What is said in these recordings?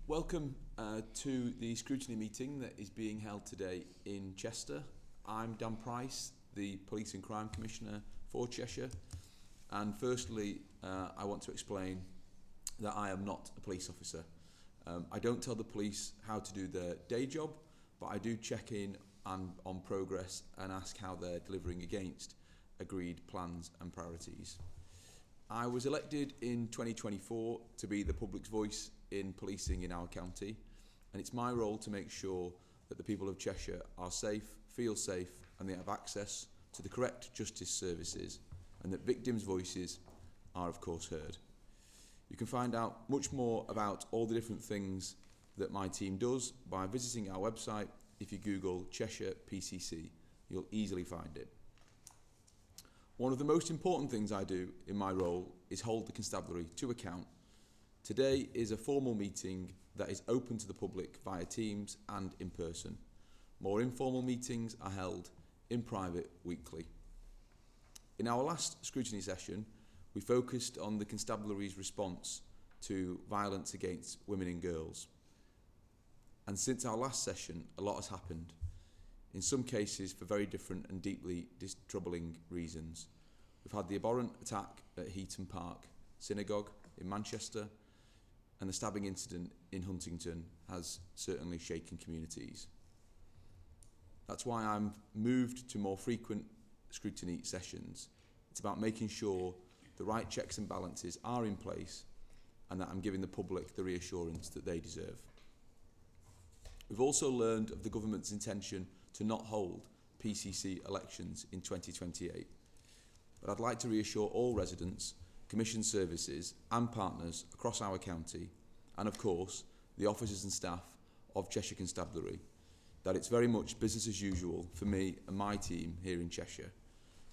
Welcome to the scrutiny meeting that is being held today in Chester. I'm Dan Price, the Police and Crime Commissioner for Cheshire, and firstly I want to explain that I am not a police officer. I don't tell the police how to do their day job, but I do check in on progress and ask how they're delivering against agreed plans and priorities. I was elected in 2024 to be the public's voice in policing in our county, and it's my role to make sure that the people of Cheshire are safe, feel safe, and they have access to the correct justice services, and that victims' voices are of course heard. You can find out much more about all the different things that my team does by visiting our website. If you Google Cheshire PCC, you'll easily find it. One of the most important things I do in my role is hold the constabulary to account. Today is a formal meeting that is open to the public via Teams and in person. More informal meetings are held in private weekly. In our last scrutiny session, we focused on the constabulary's response to violence against women and girls. And since our last session, a lot has happened. In some cases for very different and deeply troubling reasons. We've had the abhorrent attack at Heaton Park Synagogue in Manchester, and the stabbing incident in Huntington has certainly shaken communities. That's why I'm moved to more frequent scrutiny sessions. It's about making sure the right checks and balances are in place and that I'm giving the public the reassurance that they deserve. We've also learned of the government's intention to not hold PCC elections in 2028. But I'd like to reassure all residents, commission services and partners across our county, and of course the officers and staff of Cheshire Constabulary, that it's very much business as usual for me and my team here in Cheshire.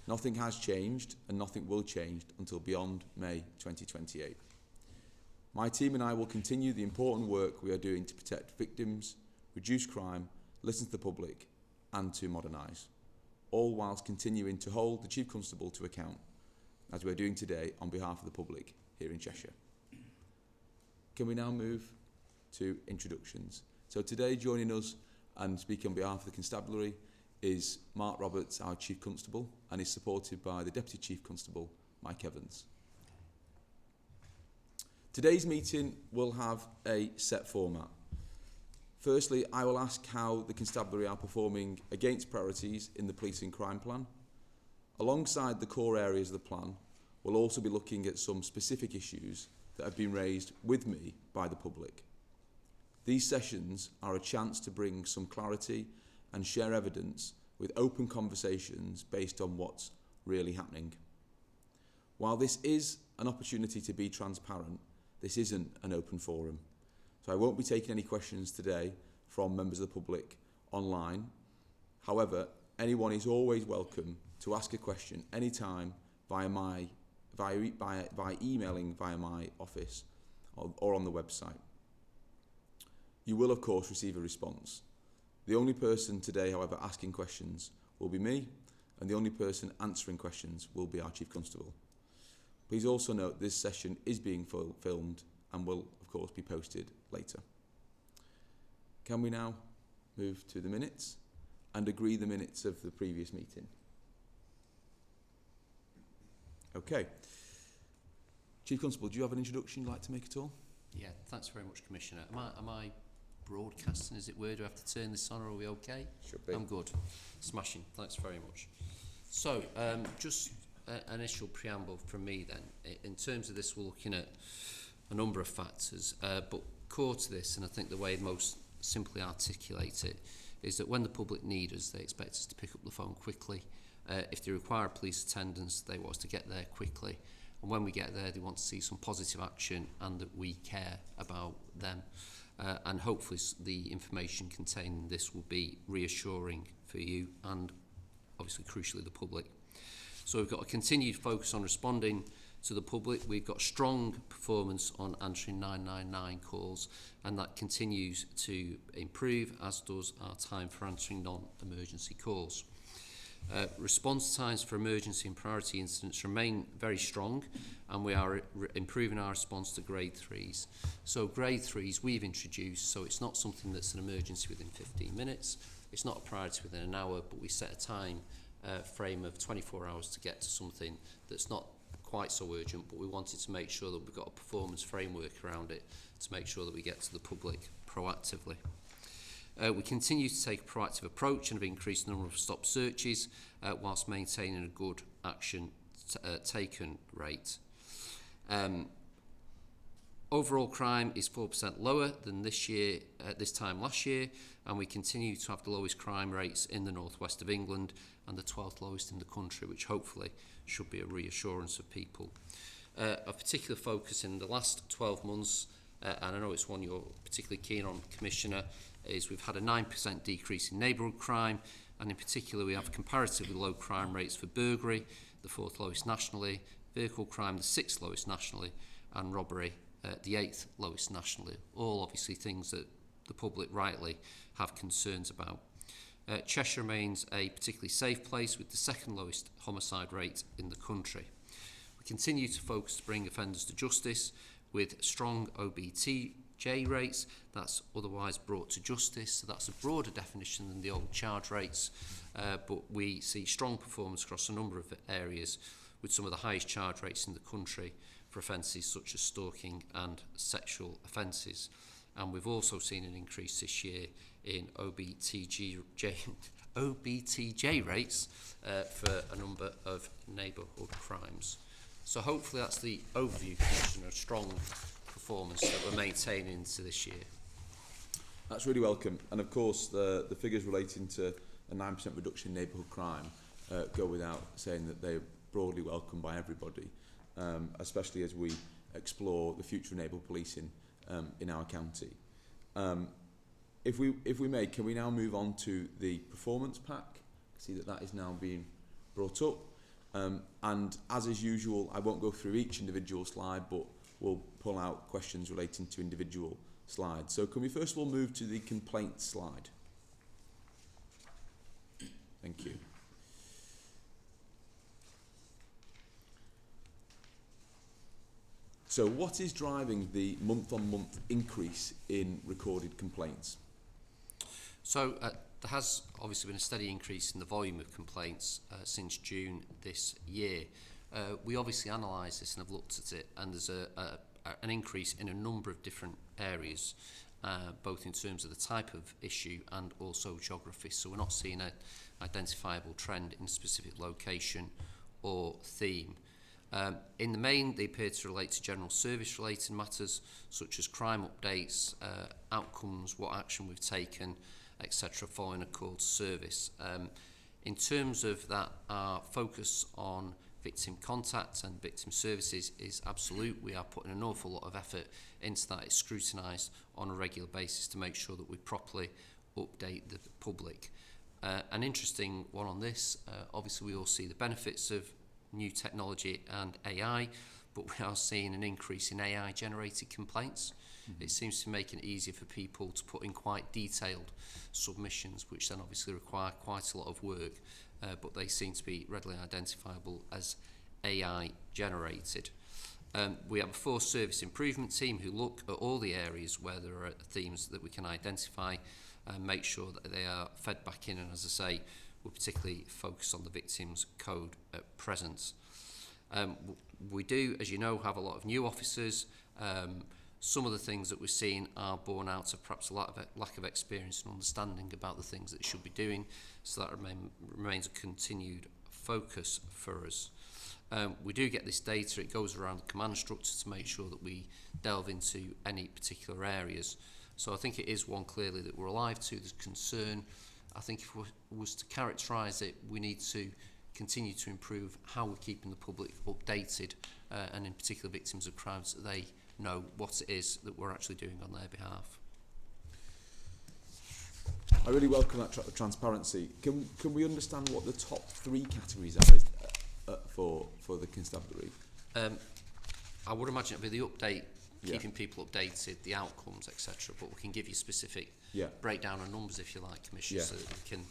Nothing has changed and nothing will change until beyond May 2028. My team and I will continue the important work we are doing to protect victims, reduce crime, listen to the public and to modernise, all whilst continuing to hold the Chief Constable to account, as we're doing today on behalf of the public here in Cheshire. Can we now move to introductions? So today joining us and speaking on behalf of the Constabulary is Mark Roberts, our Chief Constable, and is supported by the Deputy Chief Constable, Mike Evans. Today's meeting will have a set format. Firstly, I will ask how the Constabulary are performing against priorities in the Police and Crime Plan. Alongside the core areas of the plan, we'll also be looking at some specific issues that have been raised with me by the public. These sessions are a chance to bring some clarity and share evidence with open conversations based on what's really happening. While this is an opportunity to be transparent, this isn't an open forum. So I won't be taking any questions today from members of the public online. However, anyone is always welcome to ask a question anytime via emailing via my office or on the website. You will of course receive a response. The only person today, however, asking questions will be me, and the only person answering questions will be our Chief Constable. Please also note this session is being filmed and will of course be posted later. Can we now move to the minutes and agree the minutes of the previous meeting? Okay. Chief Constable, do you have an introduction you'd like to make at all? Yeah, thanks very much, Commissioner. Am I broadcasting, as it were? Do I have to turn this on, or are we okay? Should be. I'm good. Smashing. Thanks very much. So, just an initial preamble from me then. In terms of this, we're looking at a number of factors, but core to this, and I think the way most simply articulate it, is that when the public need us, they expect us to pick up the phone quickly. If they require police attendance, they want us to get there quickly. And when we get there, they want to see some positive action and that we care about them. And hopefully the information contained in this will be reassuring for you and obviously crucially the public. So we've got a continued focus on responding to the public. We've got strong performance on answering 999 calls, and that continues to improve, as does our time for answering non-emergency calls. Response times for emergency and priority incidents remain very strong, and we are improving our response to grade 3s. So grade 3s we've introduced, so it's not something that's an emergency within 15 minutes, it's not a priority within an hour, but we set a time frame of 24 hours to get to something that's not quite so urgent, but we wanted to make sure that we've got a performance framework around it to make sure that we get to the public proactively. We continue to take a proactive approach and have increased the number of stop searches whilst maintaining a good action taken rate. Overall crime is 4% lower than this time last year, and we continue to have the lowest crime rates in the northwest of England and the 12th lowest in the country, which hopefully should be a reassurance of people. A particular focus in the last 12 months, and I know it's one you're particularly keen on, Commissioner, is we've had a 9% decrease in neighbourhood crime, and in particular we have comparatively low crime rates for burglary, the 4th lowest nationally, vehicle crime the 6th lowest nationally, and robbery the 8th lowest nationally. All obviously things that the public rightly have concerns about. Cheshire remains a particularly safe place with the 2nd lowest homicide rate in the country. We continue to focus to bring offenders to justice with strong OBTJ rates, that's otherwise brought to justice, so that's a broader definition than the old charge rates, but we see strong performance across a number of areas with some of the highest charge rates in the country for offences such as stalking and sexual offences. And we've also seen an increase this year in OBTJ rates for a number of neighbourhood crimes. So hopefully that's the overview, Commissioner, of strong performance that we're maintaining into this year. That's really welcome. And of course, the figures relating to a 9% reduction in neighbourhood crime go without saying that they're broadly welcomed by everybody, especially as we explore the future of neighbourhood policing in our county. If we may, can we now move on to the performance pack? See that is now being brought up. And as is usual, I won't go through each individual slide, but we'll pull out questions relating to individual slides. So can we first of all move to the complaint slide? Thank you. So what is driving the month-on-month increase in recorded complaints? So there has obviously been a steady increase in the volume of complaints since June this year. We obviously analysed this and have looked at it, and there's an increase in a number of different areas, both in terms of the type of issue and also geography. So we're not seeing an identifiable trend in a specific location or theme. In the main, they appear to relate to general service-related matters, such as crime updates, outcomes, what action we've taken, etc., following a call to service. In terms of that, our focus on victim contact and victim services is absolute. We are putting an awful lot of effort into that. It's scrutinised on a regular basis to make sure that we properly update the public. An interesting one on this, obviously we all see the benefits of new technology and AI, but we are seeing an increase in AI generated complaints. It seems to make it easier for people to put in quite detailed submissions, which then obviously require quite a lot of work, but they seem to be readily identifiable as AI generated. We have a forced service improvement team who look at all the areas where there are themes that we can identify and make sure that they are fed back in, and as I say, we're particularly focused on the victims code at present. We do, as you know, have a lot of new officers. Some of the things that we're seeing are born out of perhaps a lack of experience and understanding about the things that they should be doing, so that remains a continued focus for us. We do get this data, it goes around the command structure to make sure that we delve into any particular areas. So I think it is one clearly that we're alive to, there's concern. I think if we was to characterise it, we need to continue to improve how we're keeping the public updated, and in particular victims of crimes, that they know what it is that we're actually doing on their behalf. I really welcome that transparency. Can we understand what the top 3 categories are for the constabulary? I would imagine it'll be the update, keeping people updated, the outcomes, etc. But we can give you specific breakdown of numbers if you like, Commissioner, so that we can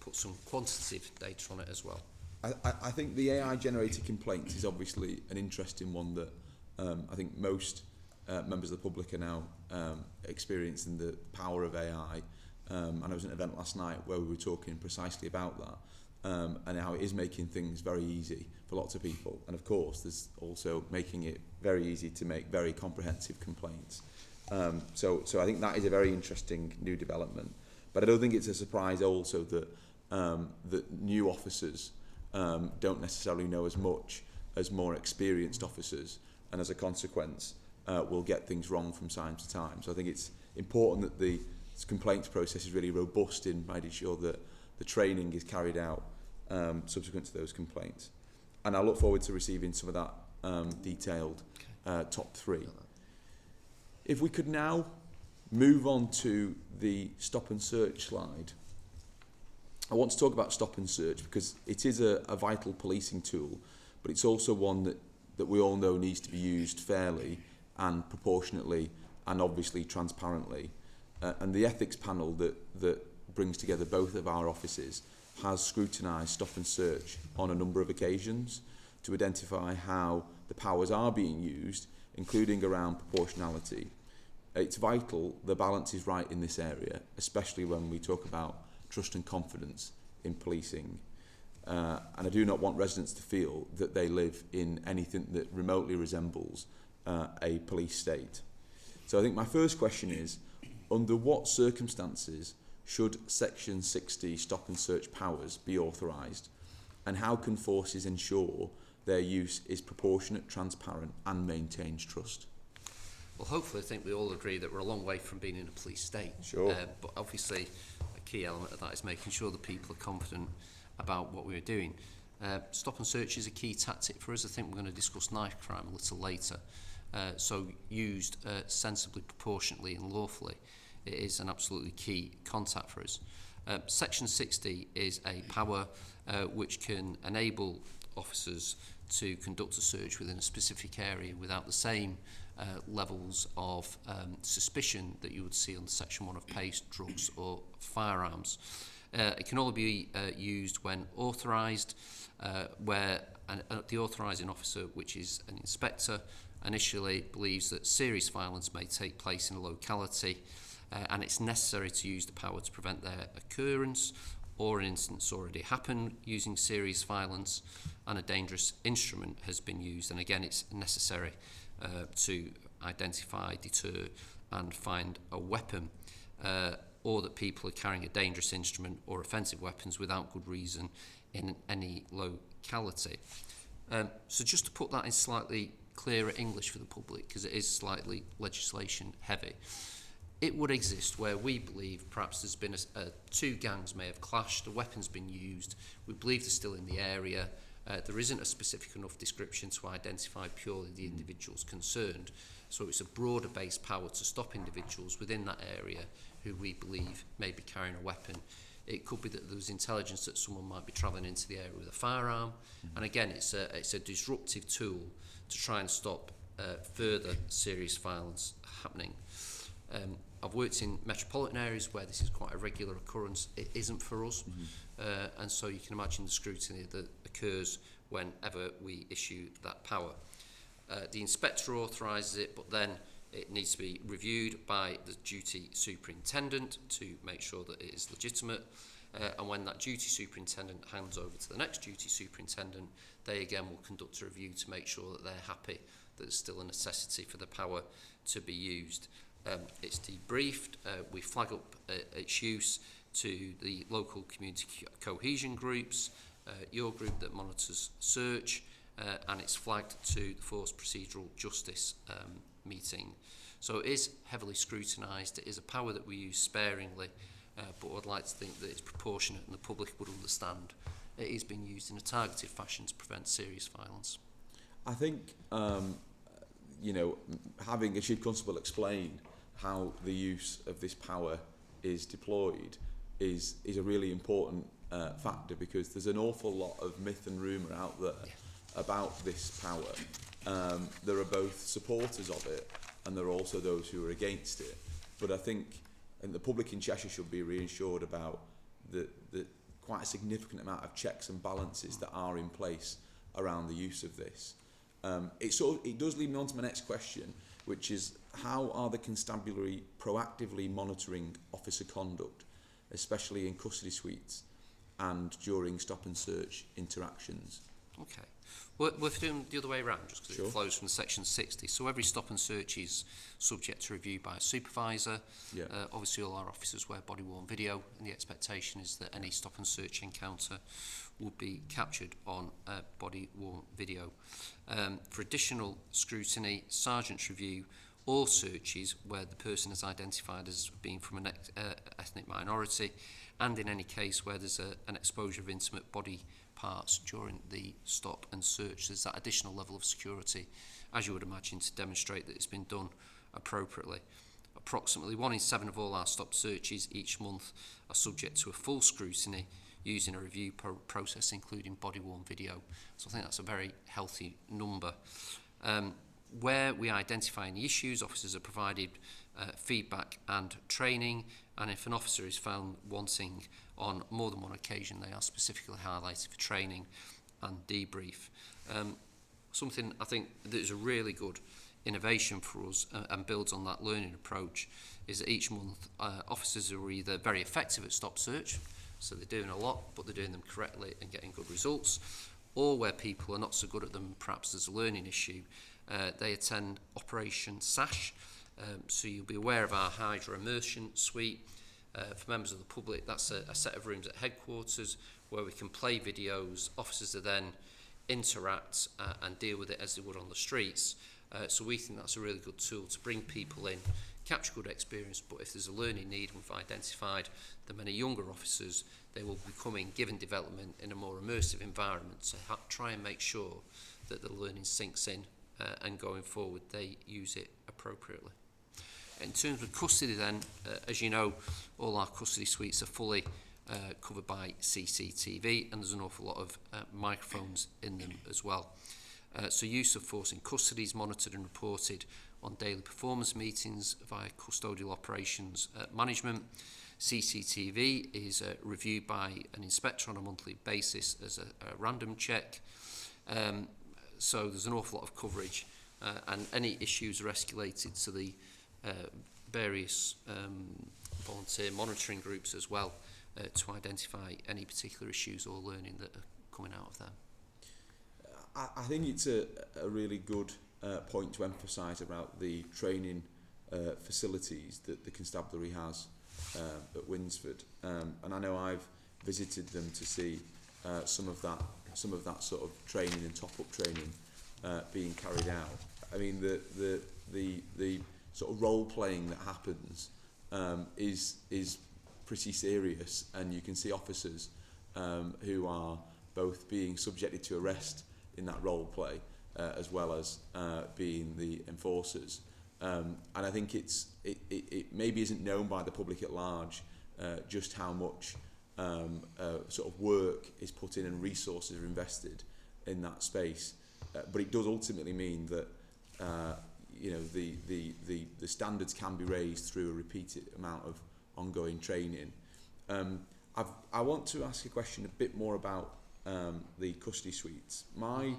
put some quantitative data on it as well. I think the AI-generated complaints is obviously an interesting one that I think most members of the public are now experiencing the power of AI. And I was at an event last night where we were talking precisely about that and how it is making things very easy for lots of people. And of course, there's also making it very easy to make very comprehensive complaints. So I think that is a very interesting new development. But I don't think it's a surprise also that that new officers don't necessarily know as much as more experienced officers, and as a consequence will get things wrong from time to time. So I think it's important that the complaints process is really robust in making sure that the training is carried out subsequent to those complaints. And I look forward to receiving some of that detailed top 3. If we could now move on to the stop and search slide. I want to talk about stop and search because it is a vital policing tool, but it's also one that we all know needs to be used fairly and proportionately and obviously transparently. And the ethics panel that brings together both of our offices has scrutinised stop and search on a number of occasions to identify how the powers are being used, including around proportionality. It's vital the balance is right in this area, especially when we talk about trust and confidence in policing. And I do not want residents to feel that they live in anything that remotely resembles a police state. So I think my first question is, under what circumstances should Section 60 stop and search powers be authorised, and how can forces ensure their use is proportionate, transparent and maintains trust? Well, hopefully I think we all agree that we're a long way from being in a police state. Sure. But obviously a key element of that is making sure that people are confident about what we're doing. Stop and search is a key tactic for us. I think we're going to discuss knife crime a little later. So used sensibly, proportionately and lawfully, it is an absolutely key contact for us. Section 60 is a power which can enable officers to conduct a search within a specific area without the same levels of suspicion that you would see under Section 1 of PACE, drugs or firearms. It can only be used when authorised, where the authorising officer, which is an inspector, initially believes that serious violence may take place in a locality and it's necessary to use the power to prevent their occurrence, or an instance already happened using serious violence and a dangerous instrument has been used, and again it's necessary to identify, deter and find a weapon, or that people are carrying a dangerous instrument or offensive weapons without good reason in any locality. So just to put that in slightly clearer English for the public, because it is slightly legislation heavy, it would exist where we believe perhaps there's been two gangs may have clashed, a weapon's been used, we believe they're still in the area, there isn't a specific enough description to identify purely the individuals concerned, so it's a broader based power to stop individuals within that area who we believe may be carrying a weapon. It could be that there was intelligence that someone might be travelling into the area with a firearm, and again it's a disruptive tool to try and stop further serious violence happening. I've worked in metropolitan areas where this is quite a regular occurrence. It isn't for us, and so you can imagine the scrutiny that occurs whenever we issue that power. The inspector authorises it, but then it needs to be reviewed by the duty superintendent to make sure that it is legitimate, and when that duty superintendent hands over to the next duty superintendent, they again will conduct a review to make sure that they're happy that there's still a necessity for the power to be used. It's debriefed, we flag up its use to the local community cohesion groups, your group that monitors search, and it's flagged to the Force Procedural Justice meeting. So it is heavily scrutinised, it is a power that we use sparingly, but I'd like to think that it's proportionate and the public would understand it is being used in a targeted fashion to prevent serious violence. I think, you know, having a Chief Constable explain how the use of this power is deployed is a really important factor, because there's an awful lot of myth and rumour out there about this power. There are both supporters of it and there are also those who are against it. But I think the public in Cheshire should be reassured about the quite a significant amount of checks and balances that are in place around the use of this. It does lead me on to my next question, which is how are the constabulary proactively monitoring officer conduct, especially in custody suites and during stop and search interactions? Okay. We're doing the other way around, just because Sure. it flows from section 60. So every stop and search is subject to review by a supervisor. Yeah. Obviously, all our officers wear body-worn video, and the expectation is that any stop and search encounter would be captured on body-worn video. For additional scrutiny, sergeants review all searches where the person is identified as being from an ethnic minority, and in any case where there's an exposure of intimate body parts during the stop and search. There's that additional level of security, as you would imagine, to demonstrate that it's been done appropriately. Approximately 1 in 7 of all our stop searches each month are subject to a full scrutiny using a review process including body-worn video. So I think that's a very healthy number. Where we identify any issues, officers are provided feedback and training, and if an officer is found wanting on more than one occasion, they are specifically highlighted for training and debrief. Something I think that is a really good innovation for us and builds on that learning approach is that each month officers are either very effective at stop search, so they're doing a lot but they're doing them correctly and getting good results, or where people are not so good at them, perhaps there's a learning issue, they attend Operation SASH. So you'll be aware of our Hydro Immersion Suite. For members of the public, that's a set of rooms at headquarters where we can play videos. Officers are then interact and deal with it as they would on the streets. So we think that's a really good tool to bring people in, capture good experience, but if there's a learning need, we've identified that many younger officers, they will be coming, given development in a more immersive environment to try and make sure that the learning sinks in and going forward they use it appropriately. In terms of custody then, as you know, all our custody suites are fully covered by CCTV, and there's an awful lot of microphones in them as well. So use of force in custody is monitored and reported on daily performance meetings via custodial operations management. CCTV is reviewed by an inspector on a monthly basis as a random check. So there's an awful lot of coverage, and any issues are escalated to the various volunteer monitoring groups as well to identify any particular issues or learning that are coming out of them. I think it's a really good point to emphasise about the training facilities that the constabulary has at Winsford, and I know I've visited them to see some of that sort of training and top-up training being carried out. I mean, the sort of role playing that happens is pretty serious, and you can see officers who are both being subjected to arrest in that role play as well as being the enforcers, and I think it maybe isn't known by the public at large just how much sort of work is put in and resources are invested in that space, but it does ultimately mean that you know, the standards can be raised through a repeated amount of ongoing training. I want to ask a question a bit more about the custody suites. My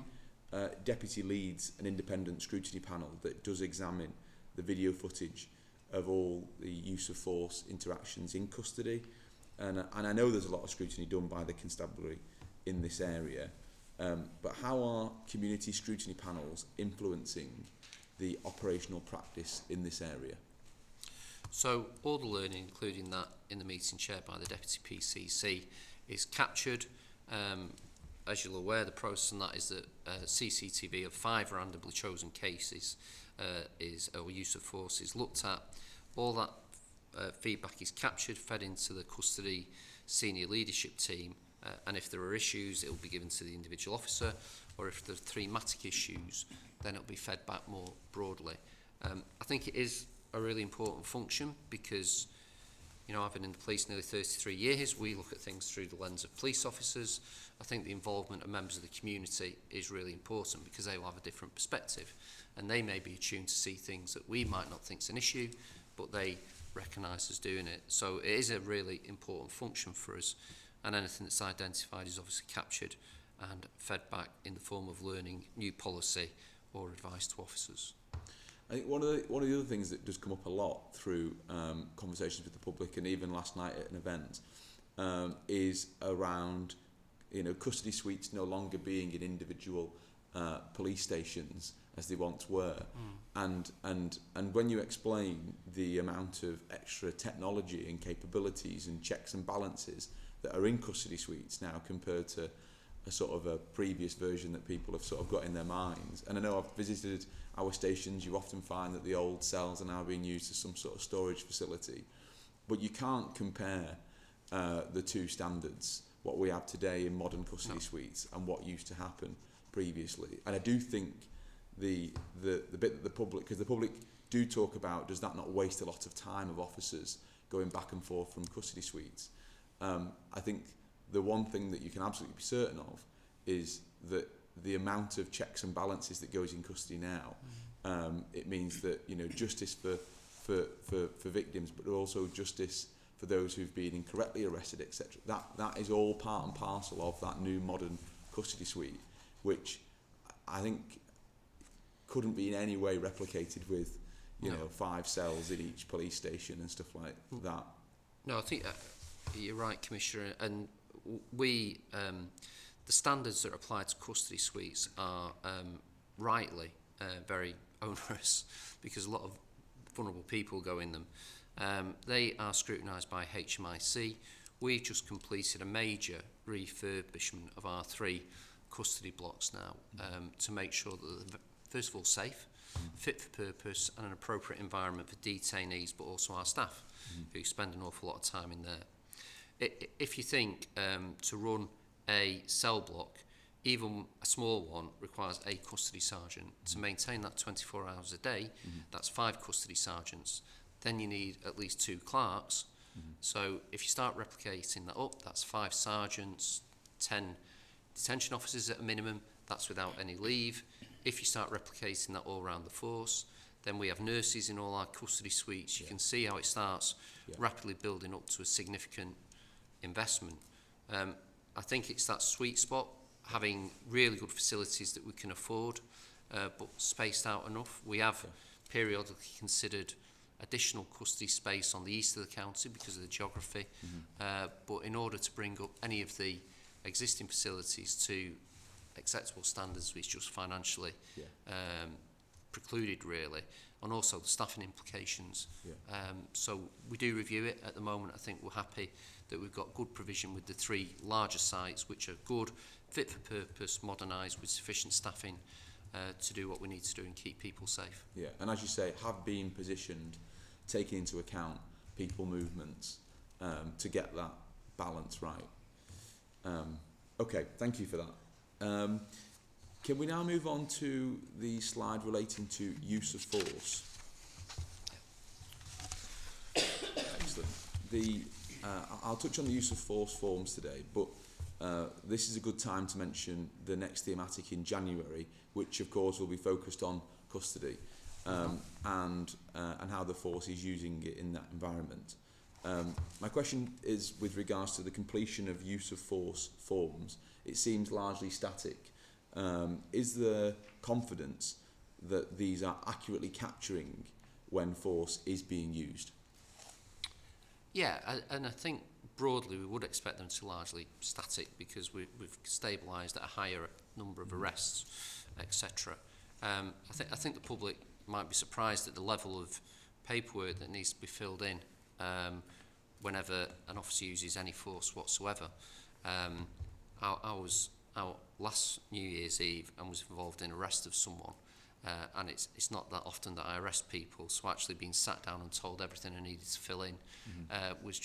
deputy leads an independent scrutiny panel that does examine the video footage of all the use of force interactions in custody, and I know there's a lot of scrutiny done by the constabulary in this area, but how are community scrutiny panels influencing the operational practice in this area? So all the learning, including that in the meeting chaired by the Deputy PCC, is captured. As you're aware, the process on that is that CCTV of 5 randomly chosen cases or use of force is looked at. All that feedback is captured, fed into the custody senior leadership team, and if there are issues, it will be given to the individual officer, or if there are thematic issues, then it will be fed back more broadly. I think it is a really important function because, you know, I've been in the police nearly 33 years. We look at things through the lens of police officers. I think the involvement of members of the community is really important because they will have a different perspective and they may be attuned to see things that we might not think is an issue, but they recognise us doing it. So it is a really important function for us. and anything that's identified is obviously captured and fed back in the form of learning, new policy or advice to officers. I think one of the other things that does come up a lot through conversations with the public, and even last night at an event, is around custody suites no longer being in individual police stations as they once were, and when you explain the amount of extra technology and capabilities and checks and balances that are in custody suites now compared to a sort of a previous version that people have sort of got in their minds. And I know I've visited our stations, you often find that the old cells are now being used as some sort of storage facility, but you can't compare the two standards, what we have today in modern custody suites and what used to happen previously. And I do think the bit that the public, because the public do talk about, does that not waste a lot of time of officers going back and forth from custody suites? I think the one thing that you can absolutely be certain of is that the amount of checks and balances that goes in custody now, it means that justice for victims, but also justice for those who've been incorrectly arrested, etc. That is all part and parcel of that new modern custody suite, which I think couldn't be in any way replicated with 5 cells in each police station and stuff like that. No, I think you're right, Commissioner, and we the standards that apply to custody suites are rightly very onerous, because a lot of vulnerable people go in them. They are scrutinised by HMIC. We've just completed a major refurbishment of our 3 custody blocks now, to make sure that they're, first of all, safe, fit for purpose, and an appropriate environment for detainees, but also our staff, who spend an awful lot of time in there. If you think to run a cell block, even a small one, requires a custody sergeant. To maintain that 24 hours a day, that's 5 custody sergeants. Then you need at least 2 clerks. So if you start replicating that up, that's 5 sergeants, 10 detention officers at a minimum, that's without any leave. If you start replicating that all around the force, then we have nurses in all our custody suites. You can see how it starts rapidly building up to a significant investment. I think it's that sweet spot, having really good facilities that we can afford, but spaced out enough. We have periodically considered additional custody space on the east of the county because of the geography, but in order to bring up any of the existing facilities to acceptable standards, it's just financially precluded, really, and also the staffing implications. So we do review it at the moment. I think we're happy that we've got good provision with the 3 larger sites, which are good, fit for purpose, modernised with sufficient staffing to do what we need to do and keep people safe. Yeah, and as you say, have been positioned, taking into account people movements to get that balance right. Okay, thank you for that. Can we now move on to the slide relating to use of force? Excellent. I'll touch on the use of force forms today, but this is a good time to mention the next thematic in January, which of course will be focused on custody and how the force is using it in that environment. My question is with regards to the completion of use of force forms. It seems largely static. Is there confidence that these are accurately capturing when force is being used? Yeah, and I think broadly we would expect them to largely static because we've stabilised at a higher number of arrests, etc. I think the public might be surprised at the level of paperwork that needs to be filled in whenever an officer uses any force whatsoever. I was out last New Year's Eve and was involved in arrest of someone, and it's not that often that I arrest people, so actually being sat down and told everything I needed to fill in was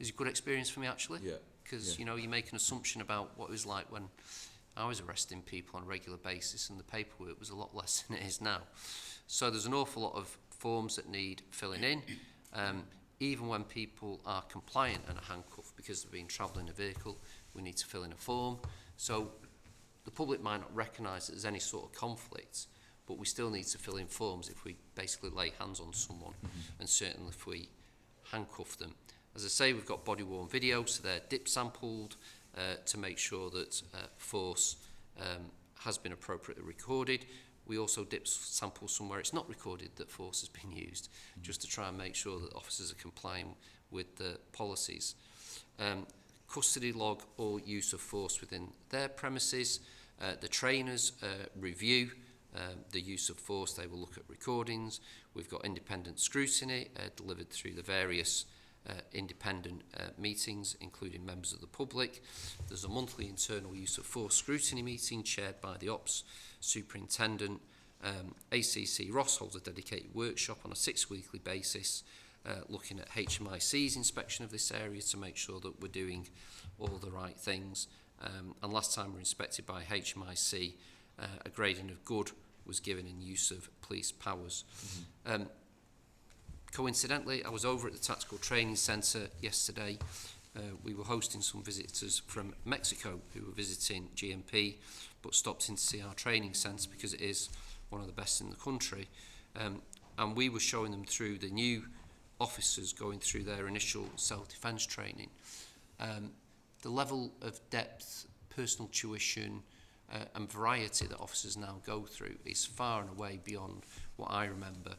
a good experience for me, actually, because you make an assumption about what it was like when I was arresting people on a regular basis, and the paperwork was a lot less than it is now. So there's an awful lot of forms that need filling in, even when people are compliant and are handcuffed because they've been travelling in a vehicle. We need to fill in a form. So the public might not recognise that there's any sort of conflict, but we still need to fill in forms if we basically lay hands on someone, and certainly if we handcuff them. As I say, we've got body-worn video, so they're dip sampled to make sure that force has been appropriately recorded. We also dip sample somewhere it's not recorded that force has been used, just to try and make sure that officers are complying with the policies. Custody log all use of force within their premises. The trainers review the use of force. They will look at recordings. We've got independent scrutiny delivered through the various independent meetings, including members of the public. There's a monthly internal use of force scrutiny meeting chaired by the Ops Superintendent. ACC Ross holds a dedicated workshop on a 6-weekly basis looking at HMIC's inspection of this area to make sure that we're doing all the right things. And last time we were inspected by HMIC, a grading of good was given in use of police powers. Coincidentally, I was over at the Tactical Training Centre yesterday. We were hosting some visitors from Mexico who were visiting GMP, but stopped in to see our training centre because it is one of the best in the country. And we were showing them through the new officers going through their initial self-defence training. The level of depth, personal tuition, and variety that officers now go through is far and away beyond what I remember.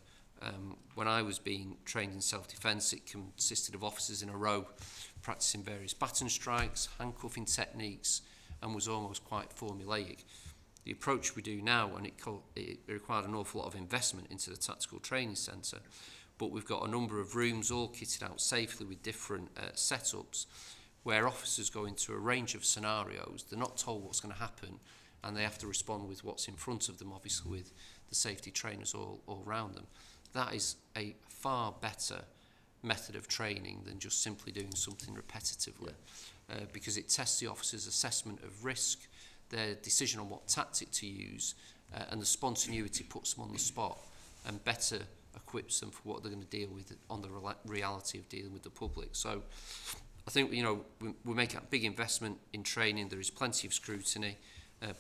When I was being trained in self-defence, it consisted of officers in a row practising various baton strikes, handcuffing techniques, and was almost quite formulaic. The approach we do now, and it required an awful lot of investment into the Tactical Training Centre, but we've got a number of rooms all kitted out safely with different setups where officers go into a range of scenarios. They're not told what's going to happen, and they have to respond with what's in front of them, obviously with the safety trainers all around them. That is a far better method of training than just simply doing something repetitively, because it tests the officer's assessment of risk, their decision on what tactic to use, and the spontaneity puts them on the spot and better equips them for what they're going to deal with on the reality of dealing with the public. So I think, you know, we make a big investment in training. There is plenty of scrutiny.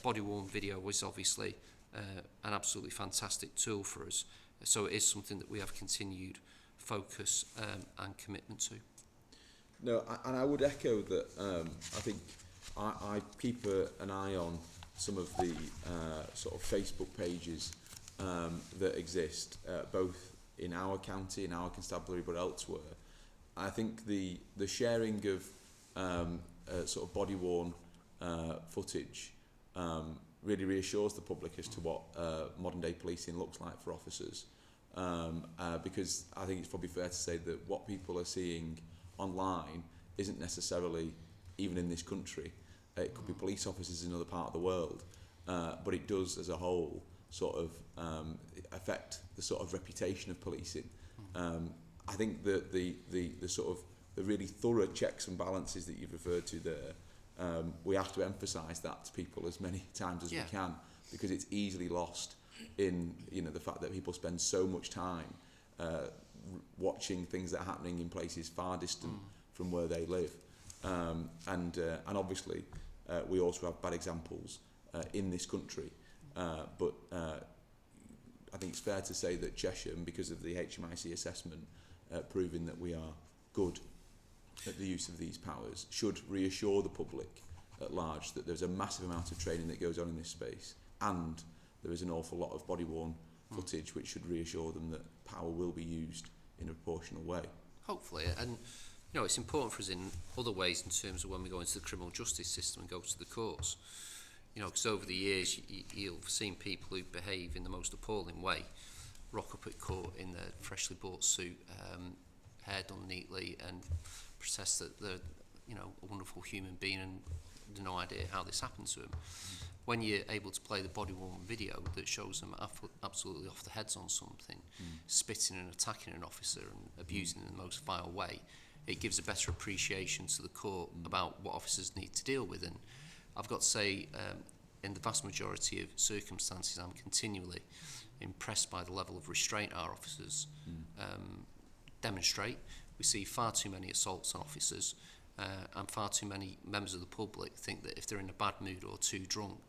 Body-worn video is obviously an absolutely fantastic tool for us. So it is something that we have continued focus and commitment to. No, and I would echo that. I think I keep an eye on some of the sort of Facebook pages that exist, both in our county, in our constabulary, but elsewhere. I think the sharing of sort of body-worn footage really reassures the public as to what modern-day policing looks like for officers. Because I think it's probably fair to say that what people are seeing online isn't necessarily, even in this country, it could be police officers in another part of the world, but it does as a whole sort of affect the sort of reputation of policing. I think that the sort of the really thorough checks and balances that you've referred to there, we have to emphasise that to people as many times as we can, because it's easily lost in, you know, the fact that people spend so much time watching things that are happening in places far distant from where they live, and obviously we also have bad examples in this country, but I think it's fair to say that Cheshire, and because of the HMIC assessment proving that we are good at the use of these powers, should reassure the public at large that there's a massive amount of training that goes on in this space, and there is an awful lot of body-worn footage which should reassure them that power will be used in a proportional way. Hopefully, and you know, it's important for us in other ways in terms of when we go into the criminal justice system and go to the courts. You know, because over the years you'll have seen people who behave in the most appalling way, rock up at court in their freshly bought suit, hair done neatly, and protest that they're, you know, a wonderful human being and no idea how this happened to them. When you're able to play the body-worn video that shows them absolutely off the heads on something, spitting and attacking an officer and abusing in the most vile way, it gives a better appreciation to the court about what officers need to deal with. And I've got to say, in the vast majority of circumstances, I'm continually impressed by the level of restraint our officers demonstrate. We see far too many assaults on officers, and far too many members of the public think that if they're in a bad mood or too drunk,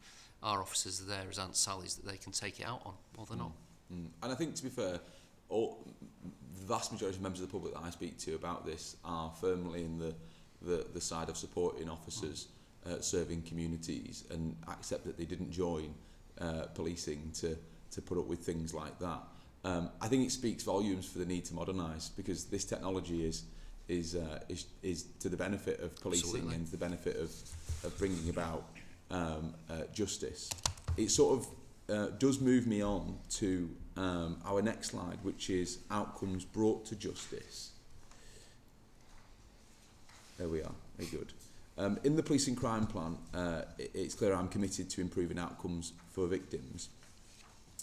our officers are there as Aunt Sally's that they can take it out on. Well, they're not. And I think, to be fair, vast majority of members of the public that I speak to about this are firmly in the side of supporting officers serving communities, and accept that they didn't join policing to put up with things like that. I think it speaks volumes for the need to modernise, because this technology is to the benefit of policing. Absolutely. And to the benefit of bringing about justice. It sort of does move me on to our next slide, which is outcomes brought to justice. There we are, very good. In the policing crime plan, it's clear I'm committed to improving outcomes for victims.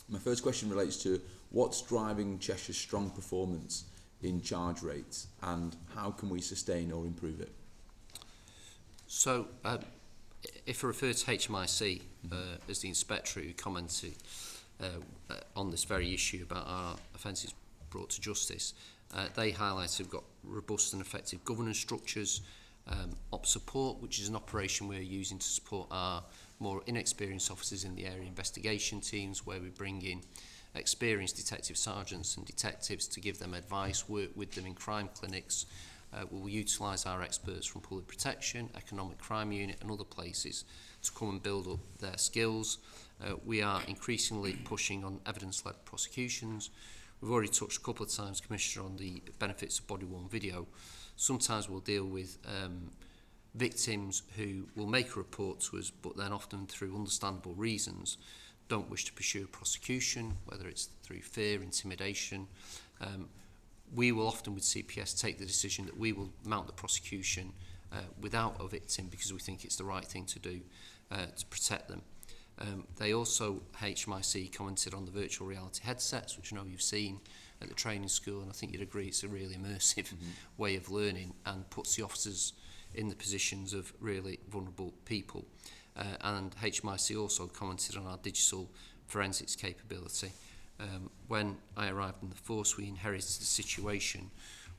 My first question relates to what's driving Cheshire's strong performance in charge rates, and how can we sustain or improve it? So, if I refer to HMIC as the inspector who commented on this very issue about our offences brought to justice, they highlighted we've got robust and effective governance structures, op support, which is an operation we're using to support our more inexperienced officers in the area investigation teams, where we bring in experienced detective sergeants and detectives to give them advice, work with them in crime clinics. We'll utilise our experts from public protection, economic crime unit and other places to come and build up their skills. We are increasingly pushing on evidence-led prosecutions. We've already touched a couple of times, Commissioner, on the benefits of body-worn video. Sometimes we'll deal with victims who will make a report to us, but then often through understandable reasons don't wish to pursue a prosecution, whether it's through fear, intimidation. We will often with CPS take the decision that we will mount the prosecution without a victim, because we think it's the right thing to do to protect them. They also, HMIC, commented on the virtual reality headsets, which I know you've seen at the training school, and I think you'd agree it's a really immersive way of learning and puts the officers in the positions of really vulnerable people. And HMIC also commented on our digital forensics capability. When I arrived in the force, we inherited a situation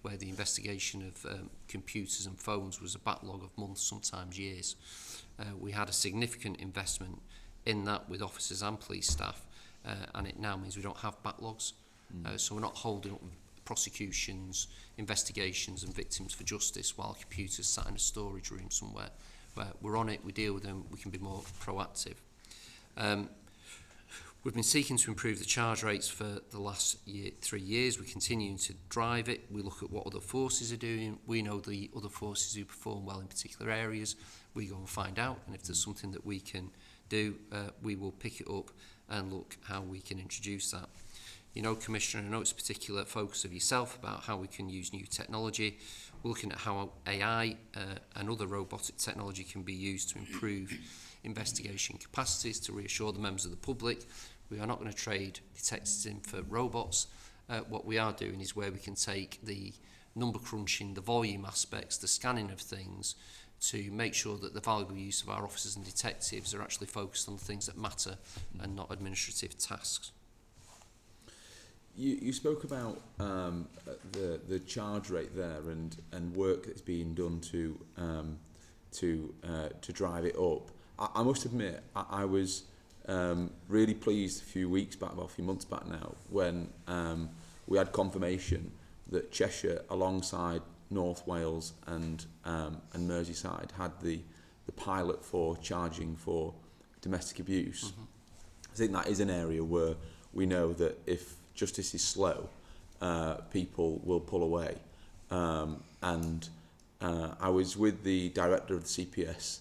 where the investigation of computers and phones was a backlog of months, sometimes years. We had a significant investment in that with officers and police staff, and it now means we don't have backlogs. So we're not holding up prosecutions, investigations and victims for justice while computers sat in a storage room somewhere. Where we're on it, we deal with them, we can be more proactive. We've been seeking to improve the charge rates for the last 3 years. We're continuing to drive it. We look at what other forces are doing. We know the other forces who perform well in particular areas. We go and find out, and if there's something that we can do, we will pick it up and look how we can introduce that. You know, Commissioner, I know it's a particular focus of yourself about how we can use new technology. We're looking at how AI and other robotic technology can be used to improve investigation capacities, to reassure the members of the public. We are not going to trade detectives in for robots. What we are doing is where we can take the number crunching, the volume aspects, the scanning of things, to make sure that the valuable use of our officers and detectives are actually focused on things that matter and not administrative tasks. You spoke about the charge rate there and work that's being done to drive it up. I must admit, I was really pleased a few months back now, when we had confirmation that Cheshire, alongside North Wales and Merseyside, had the pilot for charging for domestic abuse. I think that is an area where we know that if justice is slow, people will pull away. And I was with the director of the CPS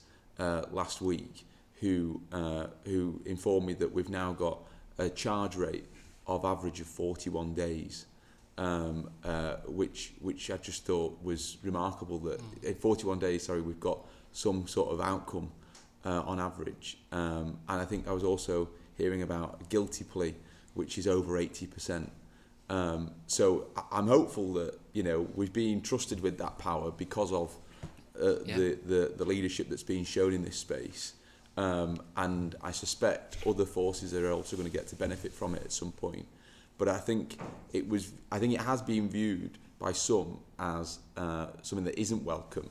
last week, who informed me that we've now got a charge rate of average of 41 days, which I just thought was remarkable, that in 41 days, we've got some sort of outcome on average. And I think I was also hearing about a guilty plea, which is over 80%. So I'm hopeful that, you know, we've been trusted with that power because of the leadership that's been shown in this space. And I suspect other forces are also going to get to benefit from it at some point. But I think it has been viewed by some as something that isn't welcome,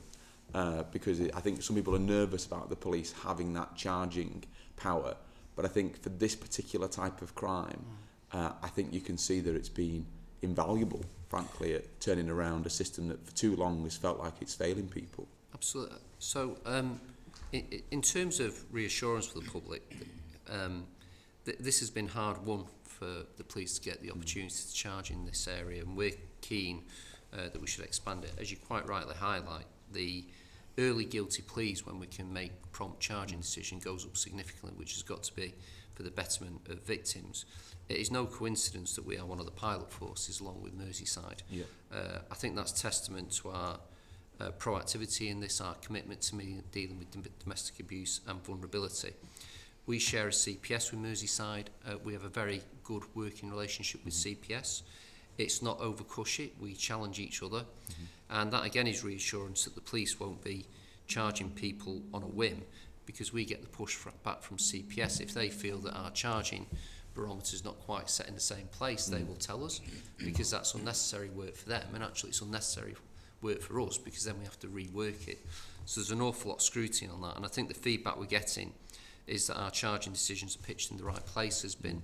because I think some people are nervous about the police having that charging power. But I think for this particular type of crime, I think you can see that it's been invaluable, frankly, at turning around a system that for too long has felt like it's failing people. Absolutely. So, in terms of reassurance for the public, this has been hard won for the police to get the opportunity to charge in this area, and we're keen that we should expand it. As you quite rightly highlight, the early guilty pleas when we can make prompt charging decision goes up significantly, which has got to be for the betterment of victims. It is no coincidence that we are one of the pilot forces along with Merseyside. Yeah. I think that's testament to our proactivity in this, our commitment to dealing with domestic abuse and vulnerability. We share a CPS with Merseyside. We have a very good working relationship with CPS. It's not over cushy, we challenge each other. And that again is reassurance that the police won't be charging people on a whim, because we get the push back from CPS. If they feel that our charging barometer is not quite set in the same place, they will tell us, because that's unnecessary work for them, and actually it's unnecessary work for us, because then we have to rework it. So there's an awful lot of scrutiny on that, and I think the feedback we're getting is that our charging decisions are pitched in the right place, has been,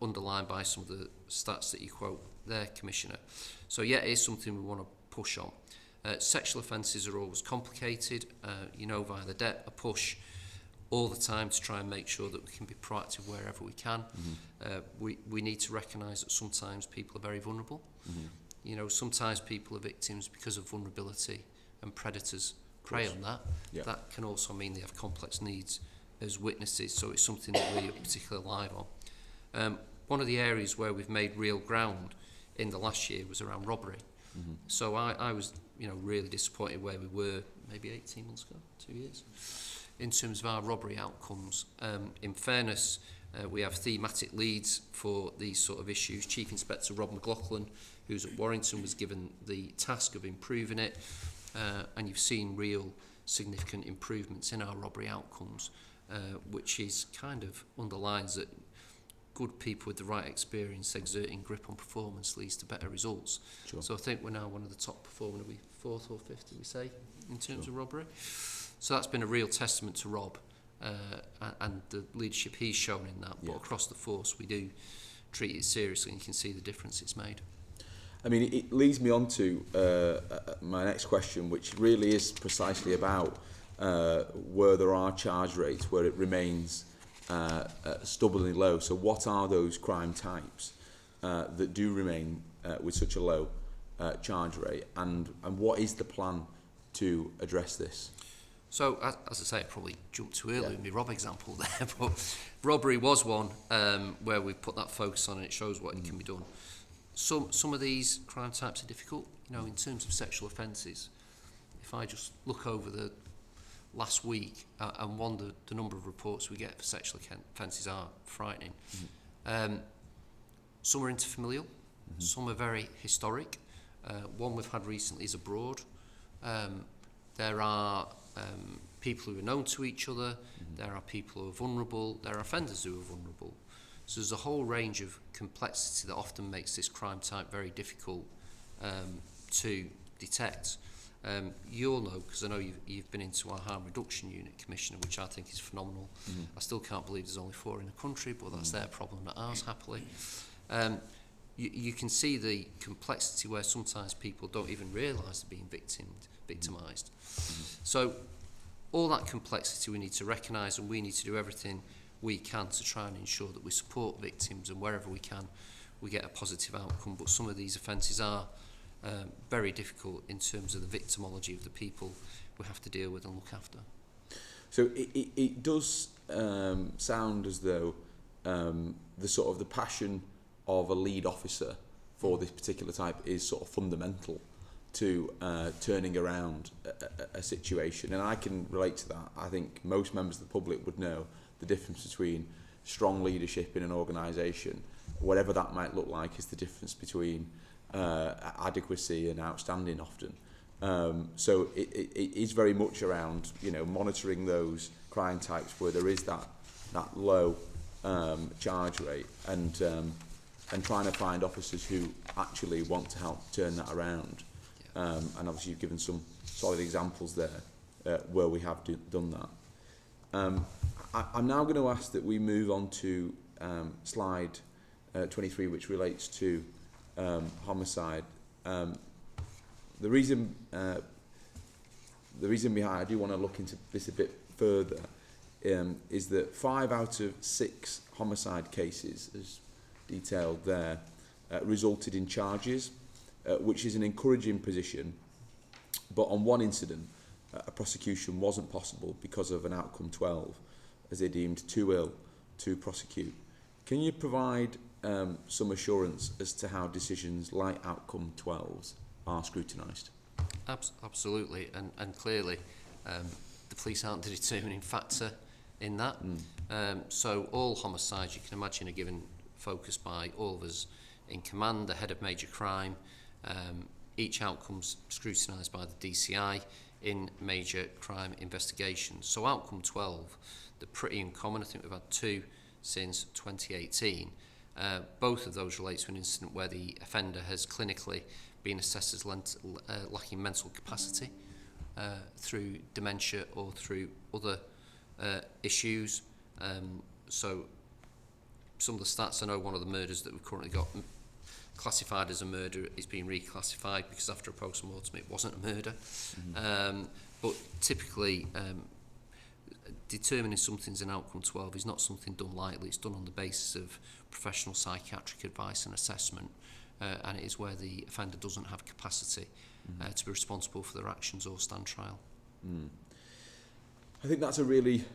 underlined by some of the stats that you quote there, Commissioner. So yeah, it is something we want to push on. Sexual offences are always complicated, via the DEP, a push all the time to try and make sure that we can be proactive wherever we can. We need to recognise that sometimes people are very vulnerable. Sometimes people are victims because of vulnerability, and predators prey on that. Yeah. That can also mean they have complex needs as witnesses, so it's something that we're particularly alive on. One of the areas where we've made real ground in the last year was around robbery. So I was really disappointed where we were maybe 18 months ago, 2 years, in terms of our robbery outcomes. In fairness, we have thematic leads for these sort of issues. Chief Inspector Rob McLaughlin, who's at Warrington, was given the task of improving it, and you've seen real significant improvements in our robbery outcomes, which is kind of underlines that good people with the right experience exerting grip on performance leads to better results. Sure. So I think we're now one of the top performing, are we fourth or fifth, do we say, in terms of robbery? So that's been a real testament to Rob and the leadership he's shown in that. But across the force, we do treat it seriously, and you can see the difference it's made. I mean, it leads me on to my next question, which really is precisely about where there are charge rates, where it remains stubbornly low. So what are those crime types that do remain with such a low charge rate, and what is the plan to address this? So, as I say, I probably jumped too early with my Rob example there, but robbery was one where we put that focus on, and it shows what it can be done. Some of these crime types are difficult, in terms of sexual offences. If I just look over the last week and wonder the number of reports we get for sexual offences are frightening. Some are interfamilial, some are very historic. One we've had recently is abroad. There are people who are known to each other, there are people who are vulnerable, there are offenders who are vulnerable. So there's a whole range of complexity that often makes this crime type very difficult to detect. You'll know, because I know you've been into our harm reduction unit, Commissioner, which I think is phenomenal. I still can't believe there's only 4 in the country, but that's their problem, not ours, happily. You can see the complexity where sometimes people don't even realise they're being victimised. So all that complexity we need to recognise, and we need to do everything we can to try and ensure that we support victims, and wherever we can, we get a positive outcome. But some of these offences are very difficult in terms of the victimology of the people we have to deal with and look after. So it does sound as though the passion of a lead officer for this particular type is sort of fundamental to turning around a situation, and I can relate to that. I think most members of the public would know the difference between strong leadership in an organisation, whatever that might look like, is the difference between adequacy and outstanding often. So it is very much around monitoring those crime types where there is that low charge rate, and trying to find officers who actually want to help turn that around. And obviously you've given some solid examples there where we have done that. I'm now going to ask that we move on to slide 23, which relates to homicide. The reason behind I do want to look into this a bit further is that 5 out of 6 homicide cases, as detailed there, resulted in charges, which is an encouraging position. But on one incident, a prosecution wasn't possible because of an outcome 12, as they deemed too ill to prosecute. Can you provide some assurance as to how decisions like outcome 12s are scrutinised? Absolutely, and clearly the police aren't the determining factor in that. So all homicides, you can imagine, are given focus by all of us in command, the head of major crime. Each outcome's scrutinised by the DCI in major crime investigations. So outcome 12, they're pretty uncommon. I think we've had 2 since 2018. Both of those relate to an incident where the offender has clinically been assessed as lacking mental capacity through dementia or through other issues. So some of the stats, I know one of the murders that we've currently got classified as a murder is being reclassified because after a post-mortem it wasn't a murder. But typically determining something's an outcome 12 is not something done lightly. It's done on the basis of professional psychiatric advice and assessment, and it is where the offender doesn't have capacity to be responsible for their actions or stand trial. I think that's a really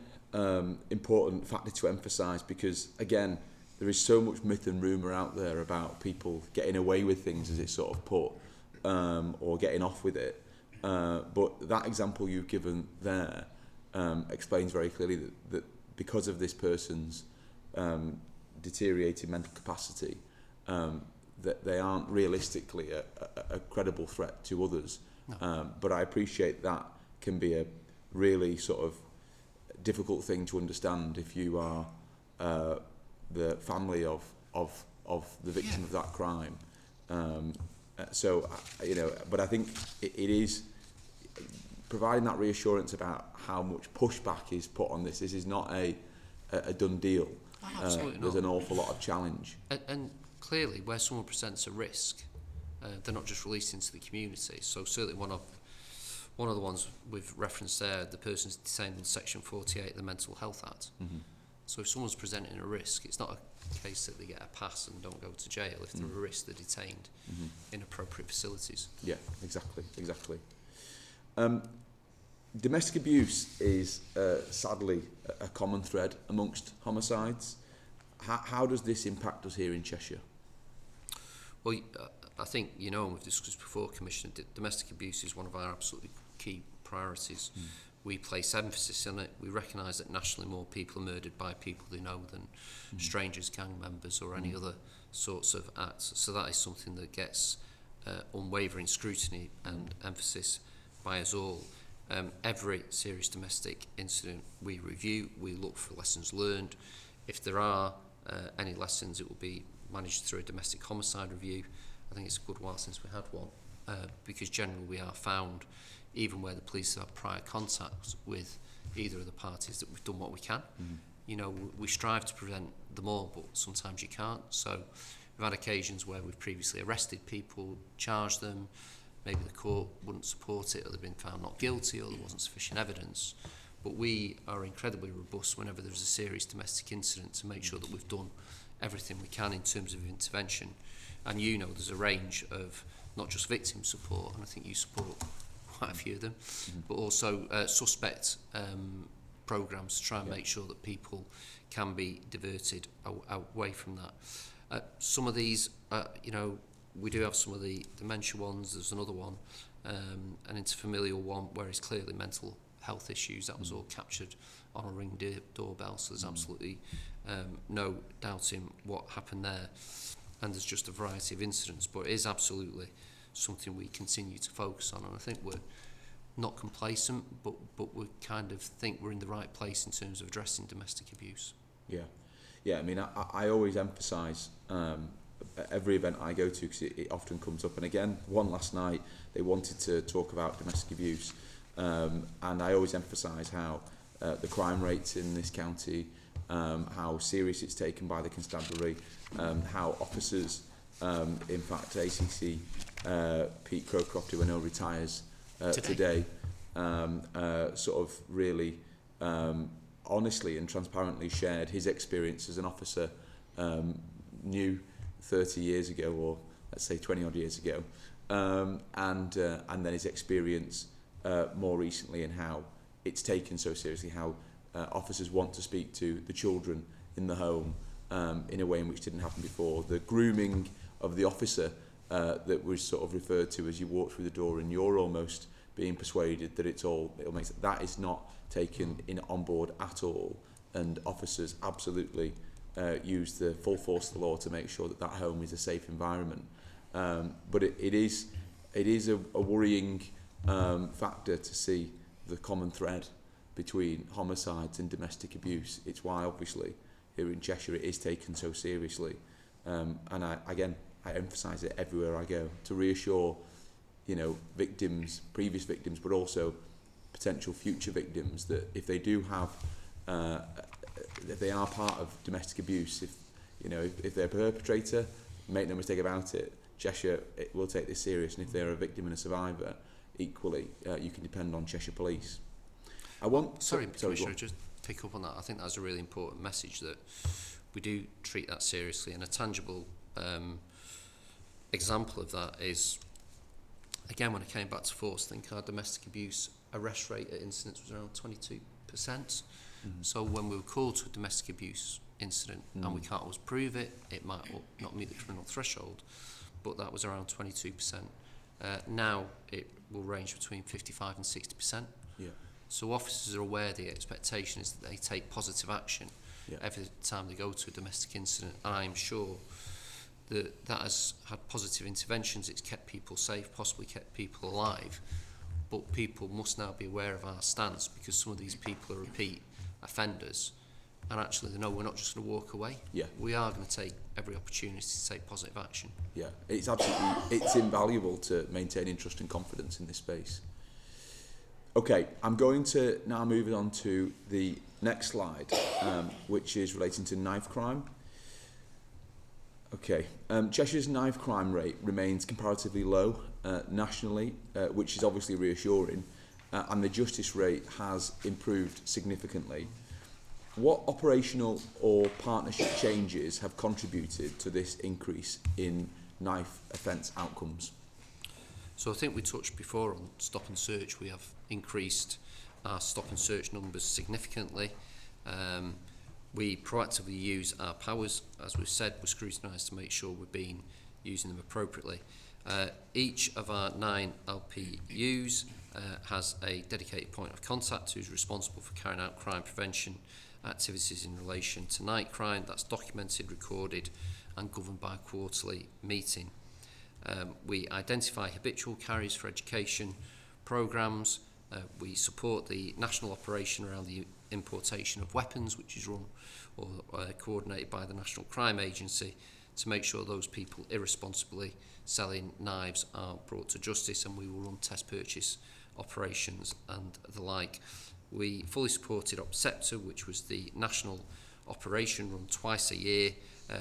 important factor to emphasise, because again, there is so much myth and rumour out there about people getting away with things, as it's sort of put, or getting off with it. But that example you've given there explains very clearly that because of this person's deteriorated mental capacity, that they aren't realistically a credible threat to others. No. But I appreciate that can be a really sort of difficult thing to understand if you are the family of the victim of that crime. So you know, but I think it is providing that reassurance about how much pushback is put on this. This is not a done deal. Absolutely there's not. an awful lot of challenge. And clearly, where someone presents a risk, they're not just released into the community. So certainly one of the ones we've referenced there, the person's detained in Section 48 of the Mental Health Act. So if someone's presenting a risk, it's not a case that they get a pass and don't go to jail. If they're a risk, they're detained in appropriate facilities. Yeah, exactly. Domestic abuse is sadly a common thread amongst homicides. How does this impact us here in Cheshire? Well, I think, you know, and we've discussed before, Commissioner, domestic abuse is one of our absolutely key priorities. We place emphasis on it. We recognise that nationally more people are murdered by people they know than strangers, gang members or any other sorts of acts. So that is something that gets unwavering scrutiny and emphasis by us all. Every serious domestic incident we review, we look for lessons learned. If there are any lessons, it will be managed through a domestic homicide review. I think it's a good while since we had one, because generally we are found, even where the police have prior contact with either of the parties, that we've done what we can. You know, we strive to prevent them all, but sometimes you can't. So we've had occasions where we've previously arrested people, charged them, maybe the court wouldn't support it, or they've been found not guilty, or there wasn't sufficient evidence. But we are incredibly robust whenever there's a serious domestic incident to make sure that we've done everything we can in terms of intervention. And you know, there's a range of not just victim support, and I think you support quite a few of them, but also suspect programmes to try and make sure that people can be diverted away from that. Some of these, you know, we do have some of the dementia ones. There's another one, an interfamilial one, where it's clearly mental health issues. That was all captured on a Ring doorbell, so there's absolutely no doubting what happened there. And there's just a variety of incidents, but it is absolutely something we continue to focus on. And I think we're not complacent, but we kind of think we're in the right place in terms of addressing domestic abuse. Yeah. I mean, I always emphasise every event I go to, because it often comes up. And again, one last night, they wanted to talk about domestic abuse, and I always emphasise how the crime rates in this county, how serious it's taken by the constabulary, how officers In fact, ACC Pete Crowcroft, who I know retires today, sort of really honestly and transparently shared his experience as an officer, new 30 years ago, or let's say 20 odd years ago, and then his experience more recently, and how it's taken so seriously, how officers want to speak to the children in the home in a way in which didn't happen before. The grooming of the officer that was sort of referred to as you walk through the door and you're almost being persuaded that it'll make that is not taken on board at all, and officers absolutely use the full force of the law to make sure that home is a safe environment. But it is a worrying factor to see the common thread between homicides and domestic abuse. It's why obviously here in Cheshire it is taken so seriously, and I emphasise it everywhere I go to reassure, victims, previous victims, but also potential future victims, that if they do have, if they are part of domestic abuse, if they're a perpetrator, make no mistake about it, Cheshire will take this serious, and if they're a victim and a survivor, equally, you can depend on Cheshire Police. Commissioner, just pick up on that. I think that's a really important message, that we do treat that seriously, and a tangible example of that is, again, when I came back to force, I think our domestic abuse arrest rate at incidents was around 22%. So when we were called to a domestic abuse incident and we can't always prove it, it might not meet the criminal threshold, but that was around 22%. Now it will range between 55 and 60%. Yeah. So officers are aware the expectation is that they take positive action every time they go to a domestic incident, and I'm sure that has had positive interventions. It's kept people safe, possibly kept people alive, but people must now be aware of our stance, because some of these people are repeat offenders, and actually they know we're not just going to walk away. We are going to take every opportunity to take positive action. It's invaluable to maintaining trust and confidence in this space. Okay, I'm going to now move on to the next slide, which is relating to knife crime. Okay, Cheshire's knife crime rate remains comparatively low nationally, which is obviously reassuring, and the justice rate has improved significantly. What operational or partnership changes have contributed to this increase in knife offence outcomes? So I think we touched before on stop and search. We have increased our stop and search numbers significantly. We proactively use our powers. As we've said, we're scrutinised to make sure we're using them appropriately. Each of our 9 LPUs has a dedicated point of contact who's responsible for carrying out crime prevention activities in relation to night crime. That's documented, recorded and governed by a quarterly meeting. We identify habitual carriers for education programmes. We support the national operation around the importation of weapons, which is run or coordinated by the National Crime Agency, to make sure those people irresponsibly selling knives are brought to justice, and we will run test purchase operations and the like. We fully supported OPSEPTA, which was the national operation run twice a year,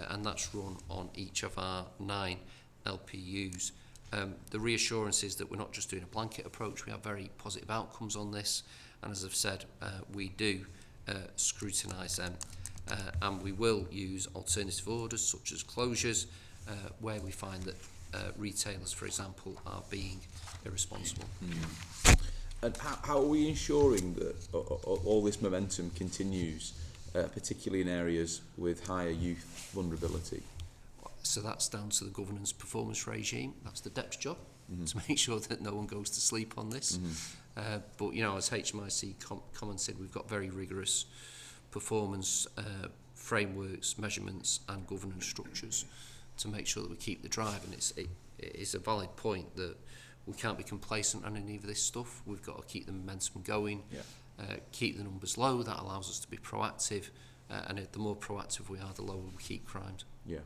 and that's run on each of our 9 LPUs. The reassurance is that we're not just doing a blanket approach. We have very positive outcomes on this, and as I've said, we do scrutinise them, and we will use alternative orders such as closures where we find that retailers, for example, are being irresponsible. And how are we ensuring that all this momentum continues, particularly in areas with higher youth vulnerability? So that's down to the governance performance regime. That's the DEP's job, to make sure that no one goes to sleep on this. But, as HMIC commented, we've got very rigorous performance frameworks, measurements and governance structures to make sure that we keep the drive. And it is a valid point that we can't be complacent on any of this stuff. We've got to keep the momentum going, keep the numbers low. That allows us to be proactive, and the more proactive we are, the lower we keep crimes. Yeah.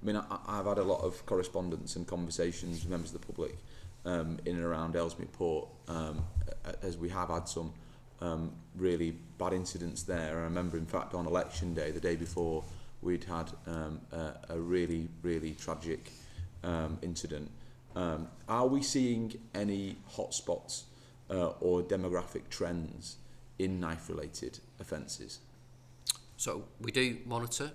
I mean, I've had a lot of correspondence and conversations with members of the public in and around Ellesmere Port, as we have had some really bad incidents there. I remember, in fact, on election day, the day before, we'd had a really, really tragic incident. Are we seeing any hotspots or demographic trends in knife-related offences? So we do monitor.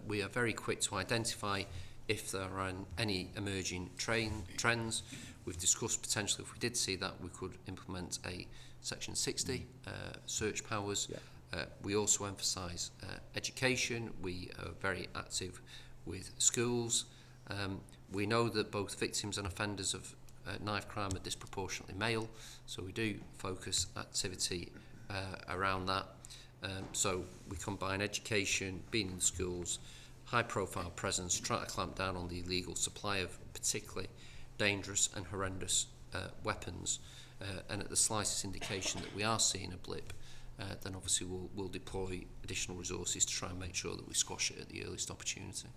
We are very quick to identify if there are any emerging trends. We've discussed potentially if we did see that we could implement a Section 60 search powers. Yeah. We also emphasise education. We are very active with schools. We know that both victims and offenders of knife crime are disproportionately male, so we do focus activity around that. So we combine education, being in schools, high profile presence, try to clamp down on the illegal supply of particularly dangerous and horrendous weapons, and at the slightest indication that we are seeing a blip, then obviously we'll deploy additional resources to try and make sure that we squash it at the earliest opportunity.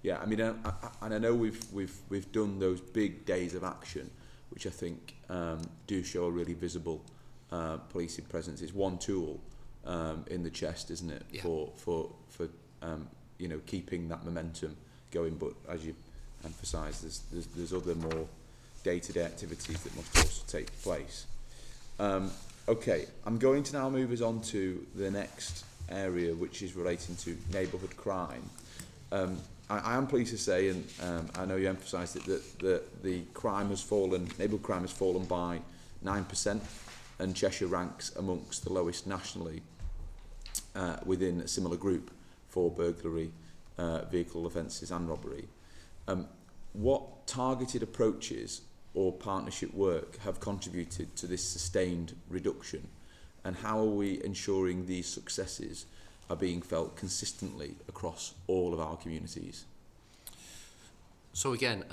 Yeah, I mean, and I know we've done those big days of action, which I think do show a really visible policing presence. It's one tool in the chest, isn't it? Yeah. For you know, keeping that momentum going. But as you emphasise, there's other more day-to-day activities that must also take place. Okay, I'm going to now move us on to the next area, which is relating to neighbourhood crime. I am pleased to say, and I know you emphasised it, that the crime has fallen, neighbourhood crime has fallen by 9%, and Cheshire ranks amongst the lowest nationally within a similar group for burglary, vehicle offences and robbery. What targeted approaches or partnership work have contributed to this sustained reduction, and how are we ensuring these successes are being felt consistently across all of our communities? So again,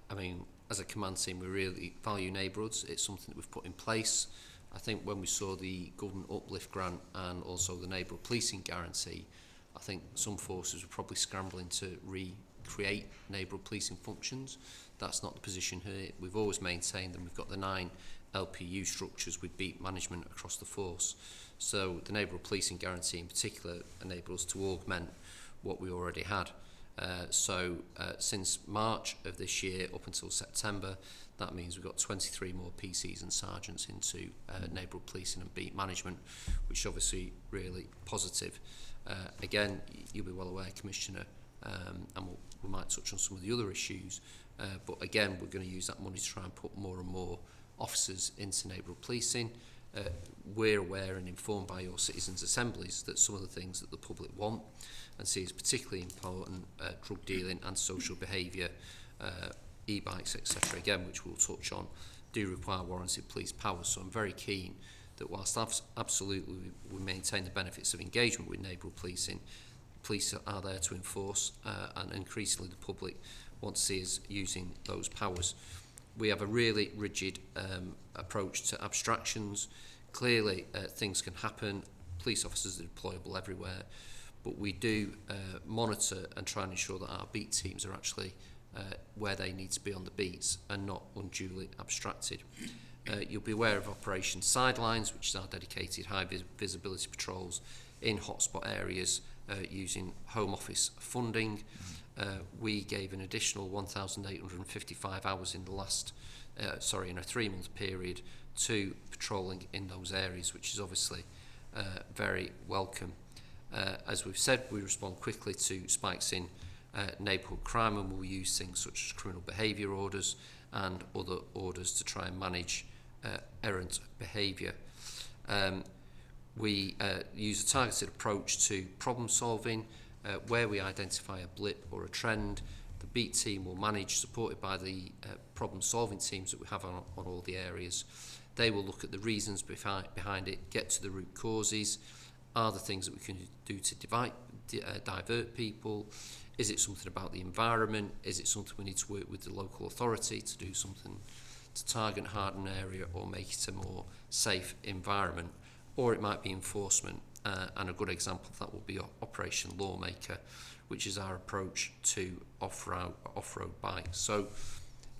I mean, as a command team, we really value neighbourhoods. It's something that we've put in place. I think when we saw the government uplift grant and also the neighbourhood policing guarantee, I think some forces were probably scrambling to recreate neighbourhood policing functions. That's not the position here. We've always maintained that we've got the 9 LPU structures with beat management across the force. So the neighbourhood policing guarantee in particular enables us to augment what we already had. Since March of this year up until September, that means we've got 23 more PCs and sergeants into neighbourhood policing and beat management, which is obviously really positive. Again, you'll be well aware, Commissioner, and we might touch on some of the other issues, but again, we're going to use that money to try and put more and more officers into neighbourhood policing. We're aware and informed by your citizens' assemblies that some of the things that the public want and see as particularly important, drug dealing, antisocial behaviour, e-bikes, etc., again, which we'll touch on, do require warranted police powers. So I'm very keen that whilst absolutely we maintain the benefits of engagement with neighbourhood policing, police are there to enforce, and increasingly the public want to see us using those powers. We have a really rigid approach to abstractions. Clearly, things can happen. Police officers are deployable everywhere, but we do monitor and try and ensure that our beat teams are actually where they need to be on the beats and not unduly abstracted. You'll be aware of Operation Sidelines, which is our dedicated high visibility patrols in hotspot areas using Home Office funding. We gave an additional 1,855 hours in the last, in a 3-month period to patrolling in those areas, which is obviously very welcome. As we've said, we respond quickly to spikes in neighbourhood crime, and we'll use things such as criminal behaviour orders and other orders to try and manage errant behaviour. We use a targeted approach to problem solving. Where we identify a blip or a trend, the beat team will manage, supported by the problem solving teams that we have on all the areas. They will look at the reasons behind it, get to the root causes. Are there things that we can do to divert people? Is it something about the environment? Is it something we need to work with the local authority to do something to target and harden an area or make it a more safe environment? Or it might be enforcement, and a good example of that will be Operation Lawmaker, which is our approach to off-road bikes. So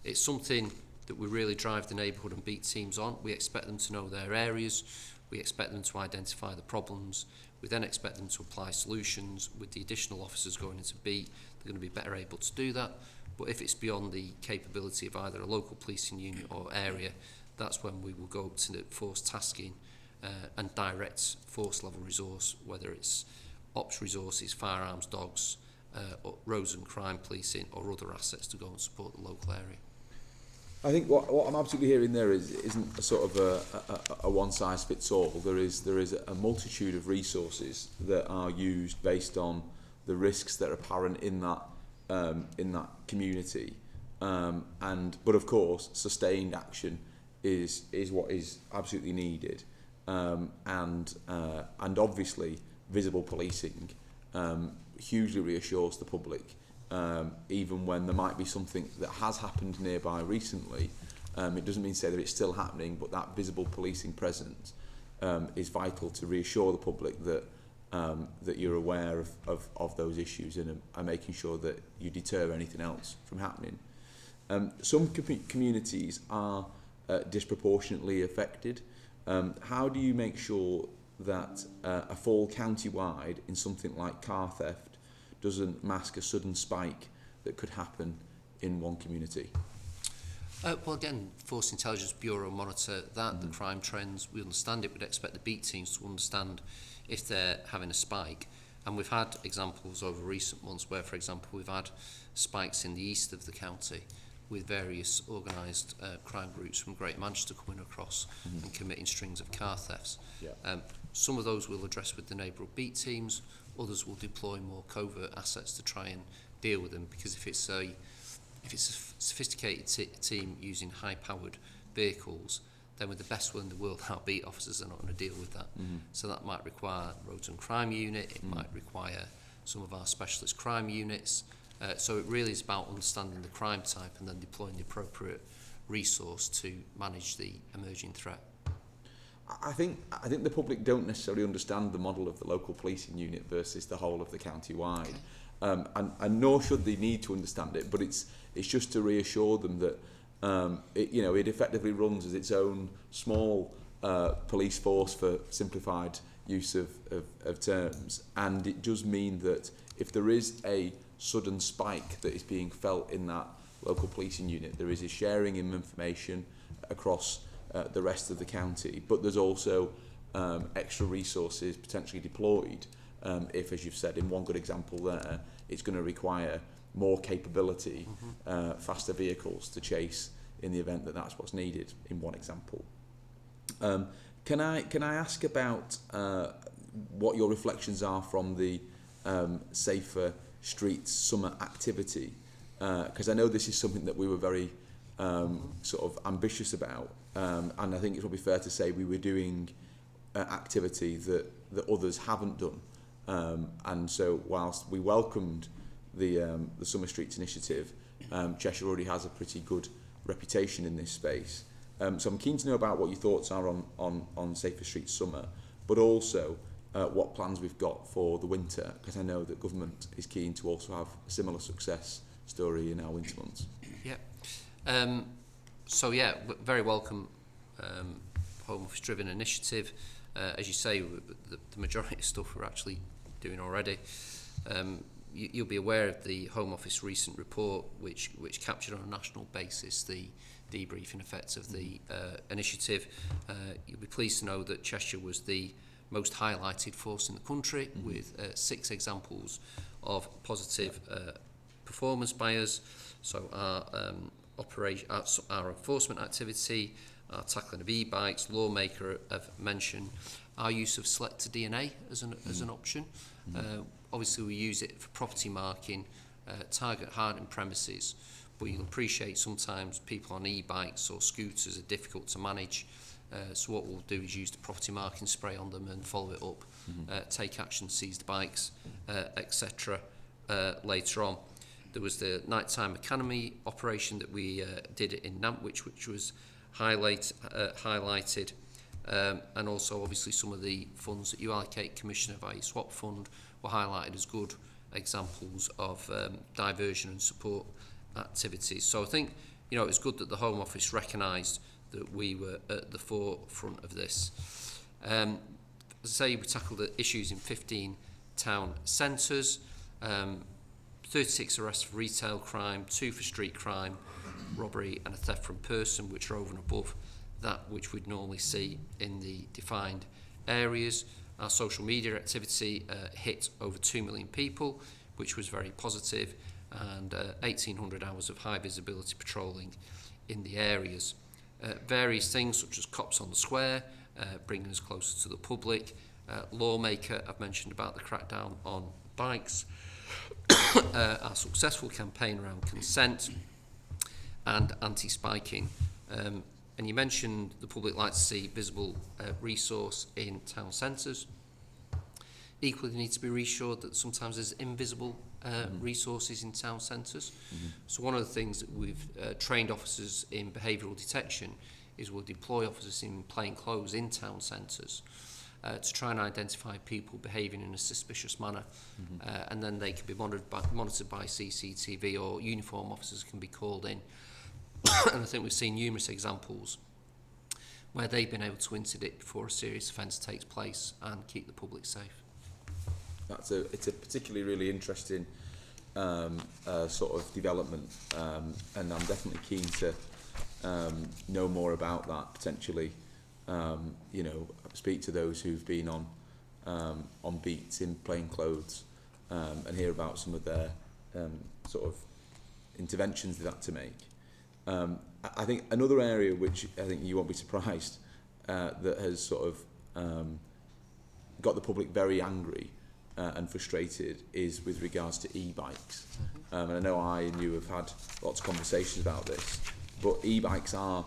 it's something that we really drive the neighbourhood and beat teams on. We expect them to know their areas. We expect them to identify the problems. We then expect them to apply solutions. With the additional officers going into B, they're going to be better able to do that. But if it's beyond the capability of either a local policing unit or area, that's when we will go to force tasking and direct force level resource, whether it's ops resources, firearms, dogs, or roads and crime policing or other assets to go and support the local area. I think what I'm absolutely hearing there isn't a sort of a one-size-fits-all. There is a multitude of resources that are used based on the risks that are apparent in that community, but of course sustained action is what is absolutely needed, and obviously visible policing hugely reassures the public. Even when there might be something that has happened nearby recently, it doesn't mean to say that it's still happening, but that visible policing presence is vital to reassure the public that you're aware of those issues and are making sure that you deter anything else from happening. Some communities are disproportionately affected. How do you make sure that a fall county-wide in something like car theft doesn't mask a sudden spike that could happen in one community? Well, again, Force Intelligence Bureau monitor that, the crime trends. We understand it. We'd expect the beat teams to understand if they're having a spike. And we've had examples over recent months where, for example, we've had spikes in the east of the county with various organised crime groups from Greater Manchester coming across and committing strings of car thefts. Yeah. Some of those we'll address with the neighbourhood beat teams. Others will deploy more covert assets to try and deal with them, because if it's a sophisticated team using high-powered vehicles, then with the best will in the world, our beat officers are not going to deal with that. So that might require roads and crime unit, it might require some of our specialist crime units. So it really is about understanding the crime type and then deploying the appropriate resource to manage the emerging threat. I think the public don't necessarily understand the model of the local policing unit versus the whole of the county-wide, and nor should they need to understand it. But it's just to reassure them that it effectively runs as its own small police force, for simplified use of terms, and it does mean that if there is a sudden spike that is being felt in that local policing unit, there is a sharing of information across the rest of the county, but there's also extra resources potentially deployed if, as you've said, in one good example there, it's going to require more capability, faster vehicles to chase in the event that that's what's needed in one example. Can I ask about what your reflections are from the Safer Streets Summer activity? Because I know this is something that we were very sort of ambitious about, and I think it's probably fair to say we were doing activity that others haven't done, and so whilst we welcomed the Summer Streets initiative, Cheshire already has a pretty good reputation in this space. So I'm keen to know about what your thoughts are on Safer Streets Summer, but also what plans we've got for the winter, because I know that government is keen to also have a similar success story in our winter months. Yeah. So yeah, very welcome Home Office driven initiative. As you say, the majority of stuff we're actually doing already. You'll be aware of the Home Office recent report, which captured on a national basis the debriefing effects of the initiative. You'll be pleased to know that Cheshire was the most highlighted force in the country, with 6 examples of positive performance by us. So our enforcement activity, our tackling of e-bikes, lawmaker have mentioned our use of selector DNA as an option. Obviously we use it for property marking, target hardened premises, but you'll appreciate sometimes people on e-bikes or scooters are difficult to manage. So what we'll do is use the property marking spray on them and follow it up, take action, seize the bikes, etc. Later on. There was the nighttime academy operation that we did in Nantwich, which was highlighted, and also obviously some of the funds that you allocate, Commissioner, via your swap fund, were highlighted as good examples of diversion and support activities. So I think it was good that the Home Office recognised that we were at the forefront of this. As as I say, we tackled the issues in 15 town centres, 36 arrests for retail crime, 2 for street crime, robbery and a theft from person, which are over and above that which we'd normally see in the defined areas. Our social media activity hit over 2 million people, which was very positive, and 1,800 hours of high visibility patrolling in the areas. Various things such as cops on the square, bringing us closer to the public. Lawmaker, I've mentioned about the crackdown on bikes. Our successful campaign around consent and anti-spiking. And you mentioned the public like to see visible resource in town centres. Equally, they need to be reassured that sometimes there's invisible resources in town centres. So one of the things that we've trained officers in behavioural detection is we'll deploy officers in plain clothes in town centres to try and identify people behaving in a suspicious manner, and then they can be monitored by CCTV, or uniform officers can be called in. And I think we've seen numerous examples where they've been able to interdict before a serious offence takes place and keep the public safe. It's a particularly really interesting sort of development, and I'm definitely keen to know more about that potentially. You know, speak to those who've been on beats in plain clothes, and hear about some of their sort of interventions they've had to make. I think another area which I think you won't be surprised that has sort of got the public very angry and frustrated is with regards to e-bikes. And I know I and you have had lots of conversations about this, but e-bikes are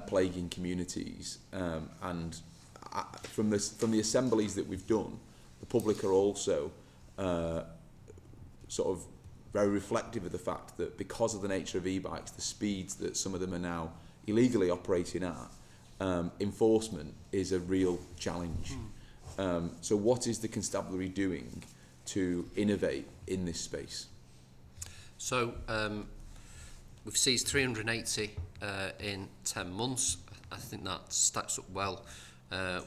plaguing communities, and from the assemblies that we've done, the public are also sort of very reflective of the fact that because of the nature of e-bikes, the speeds that some of them are now illegally operating at, enforcement is a real challenge. So what is the constabulary doing to innovate in this space? So we've seized 380 in 10 months. I think that stacks up well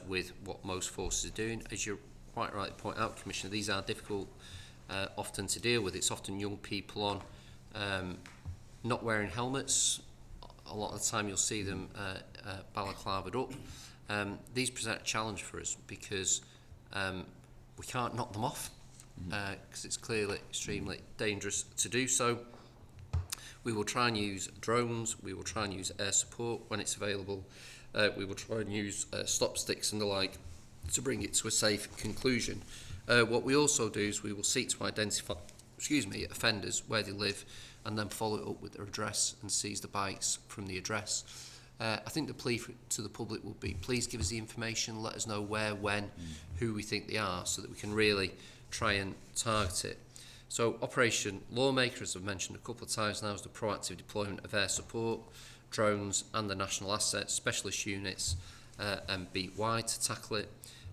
with what most forces are doing. As you quite rightly point out, Commissioner, these are difficult often to deal with. It's often young people on not wearing helmets. A lot of the time you'll see them balaclavaed up. These present a challenge for us because we can't knock them off because it's clearly extremely dangerous to do so. We will try and use drones, we will try and use air support when it's available, we will try and use stop sticks and the like to bring it to a safe conclusion. What we also do is we will seek to identify offenders where they live and then follow it up with their address and seize the bikes from the address. I think the plea to the public will be, please give us the information, let us know where, when, who we think they are, so that we can really try and target it. So Operation Lawmaker, as I've mentioned a couple of times now, is the proactive deployment of air support, drones and the national assets, specialist units and beat-wide to tackle it.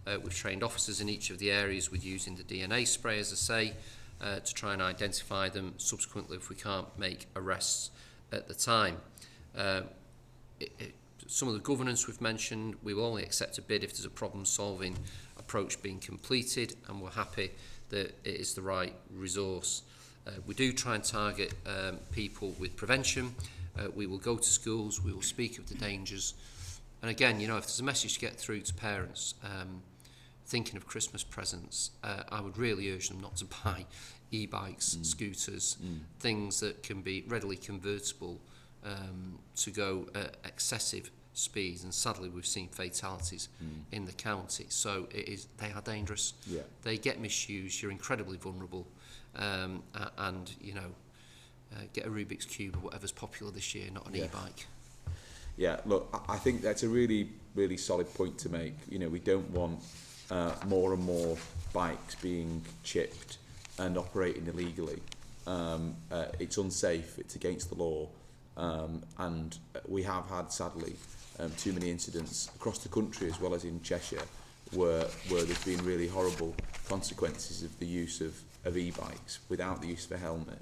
We've trained officers in each of the areas with using the DNA spray, as I say, to try and identify them subsequently if we can't make arrests at the time. Some of the governance we've mentioned, we will only accept a bid if there's a problem-solving approach being completed, and we're happy that it is the right resource. We do try and target people with prevention. We will go to schools, we will speak of the dangers. And again, you know, if there's a message to get through to parents thinking of Christmas presents, I would really urge them not to buy e-bikes, scooters, things that can be readily convertible to go at excessive speeds, and sadly we've seen fatalities in the county. So they are dangerous. Yeah. They get misused. You're incredibly vulnerable, and you know, get a Rubik's Cube or whatever's popular this year, not an e-bike. Yeah, look, I think that's a really, really solid point to make. You know, we don't want more and more bikes being chipped and operating illegally. It's unsafe. It's against the law. And we have had, sadly, too many incidents across the country as well as in Cheshire where there's been really horrible consequences of the use of e-bikes without the use of a helmet.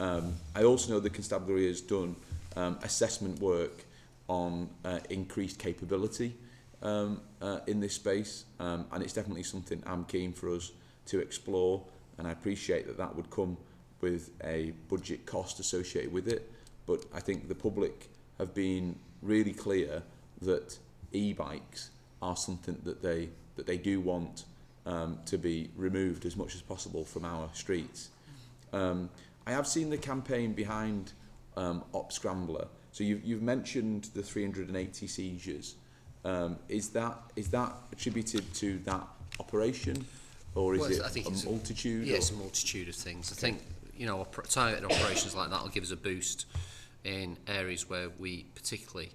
I also know the constabulary has done assessment work on increased capability in this space, and it's definitely something I'm keen for us to explore, and I appreciate that that would come with a budget cost associated with it, but I think the public have been really clear that e-bikes are something that they do want to be removed as much as possible from our streets. I have seen the campaign behind Op Scrambler. So you've mentioned the 380 seizures. Is that attributed to that operation, or is it a multitude? Yeah, it's a multitude of things. I think, you know, targeted operations like that will give us a boost in areas where we particularly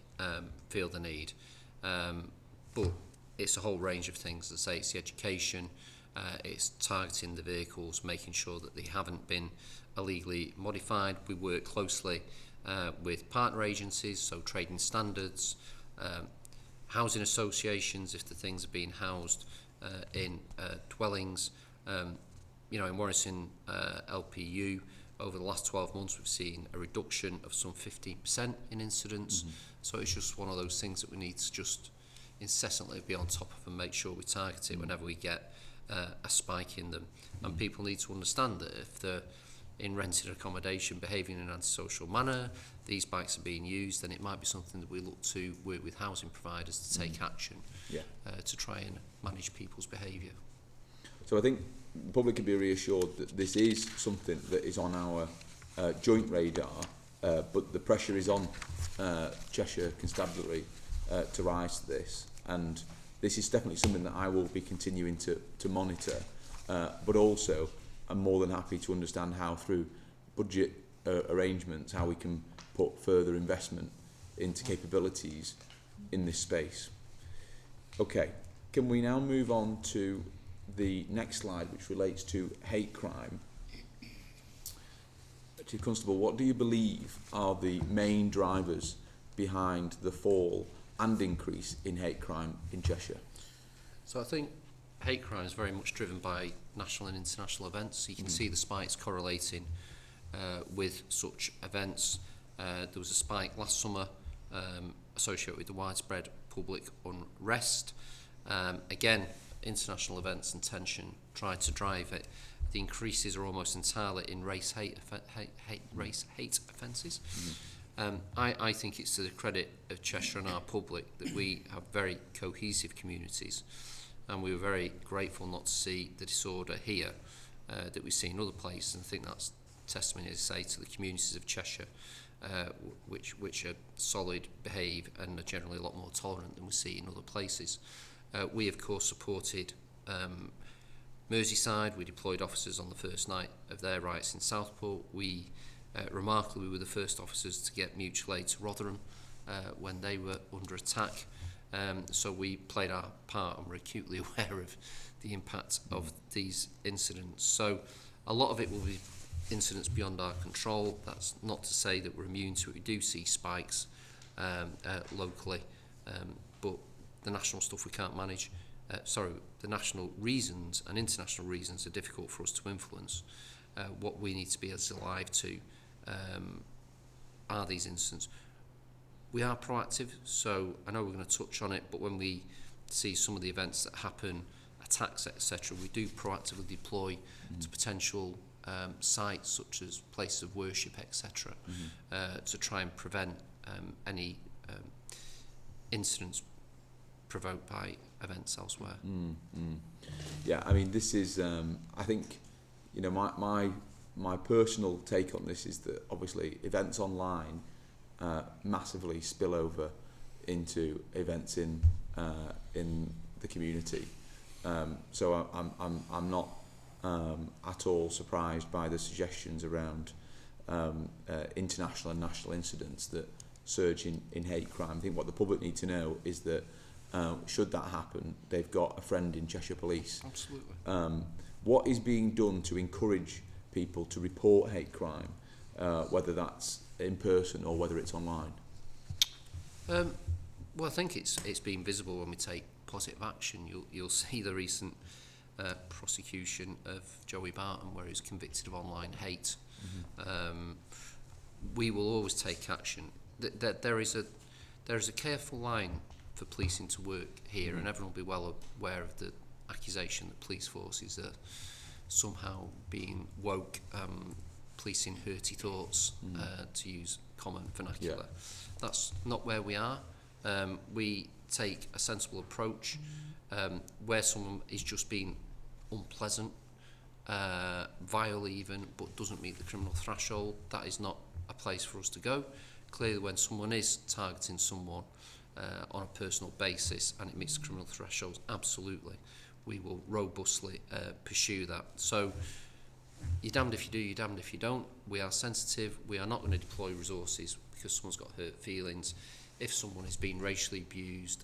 feel the need. But it's a whole range of things. As I say, it's the education, it's targeting the vehicles, making sure that they haven't been illegally modified. We work closely with partner agencies, so trading standards, housing associations if the things are being housed in dwellings. You know, in Warrington LPU, over the last 12 months we've seen a reduction of some 15% in incidents. So it's just one of those things that we need to just incessantly be on top of and make sure we target it whenever we get a spike in them. And people need to understand that if they're in rented accommodation behaving in an antisocial manner, these bikes are being used, then it might be something that we look to work with housing providers to take action to try and manage people's behaviour. So I think the public can be reassured that this is something that is on our joint radar, but the pressure is on Cheshire Constabulary to rise to this, and this is definitely something that I will be continuing to monitor, but also I'm more than happy to understand how through budget arrangements how we can put further investment into capabilities in this space. Okay, can we now move on to the next slide, which relates to hate crime? Chief Constable, what do you believe are the main drivers behind the fall and increase in hate crime in Cheshire? So I think hate crime is very much driven by national and international events. So you can see the spikes correlating with such events. There was a spike last summer associated with the widespread public unrest. Again, international events and tension tried to drive it. The increases are almost entirely in race hate offences. I think it's to the credit of Cheshire and our public that we have very cohesive communities, and we were very grateful not to see the disorder here that we see in other places. And I think that's testimony, as I say, to the communities of Cheshire, which are solid, behave, and are generally a lot more tolerant than we see in other places. We, of course, supported Merseyside. We deployed officers on the first night of their riots in Southport. We, remarkably, we were the first officers to get mutual aid to Rotherham when they were under attack. So we played our part and were acutely aware of the impact of these incidents. So a lot of it will be incidents beyond our control. That's not to say that we're immune to it. We do see spikes locally, but the national stuff we can't manage. The national reasons and international reasons are difficult for us to influence. What we need to be as alive to are these incidents. We are proactive, so I know we're going to touch on it, but when we see some of the events that happen, attacks, etc., we do proactively deploy to potential sites such as places of worship, etc., to try and prevent any incidents provoked by events elsewhere. Yeah, I mean, this is, I think, you know, my personal take on this is that obviously events online massively spill over into events in the community. So I'm not at all surprised by the suggestions around international and national incidents that surge in hate crime. I think what the public need to know is that should that happen, they've got a friend in Cheshire Police. Absolutely. What is being done to encourage people to report hate crime, whether that's in person or whether it's online? Well, I think it's been visible when we take positive action. You'll see the recent prosecution of Joey Barton, where he was convicted of online hate. We will always take action. There is a careful line for policing to work here, and everyone will be well aware of the accusation that police forces are somehow being woke, policing hurty thoughts, to use common vernacular. That's not where we are. We take a sensible approach. Where someone is just being unpleasant, vile even, but doesn't meet the criminal threshold, that is not a place for us to go. Clearly, when someone is targeting someone on a personal basis and it meets the criminal thresholds, absolutely, we will robustly pursue that. So you're damned if you do, you're damned if you don't. We are sensitive. We are not going to deploy resources because someone's got hurt feelings. If someone is being racially abused,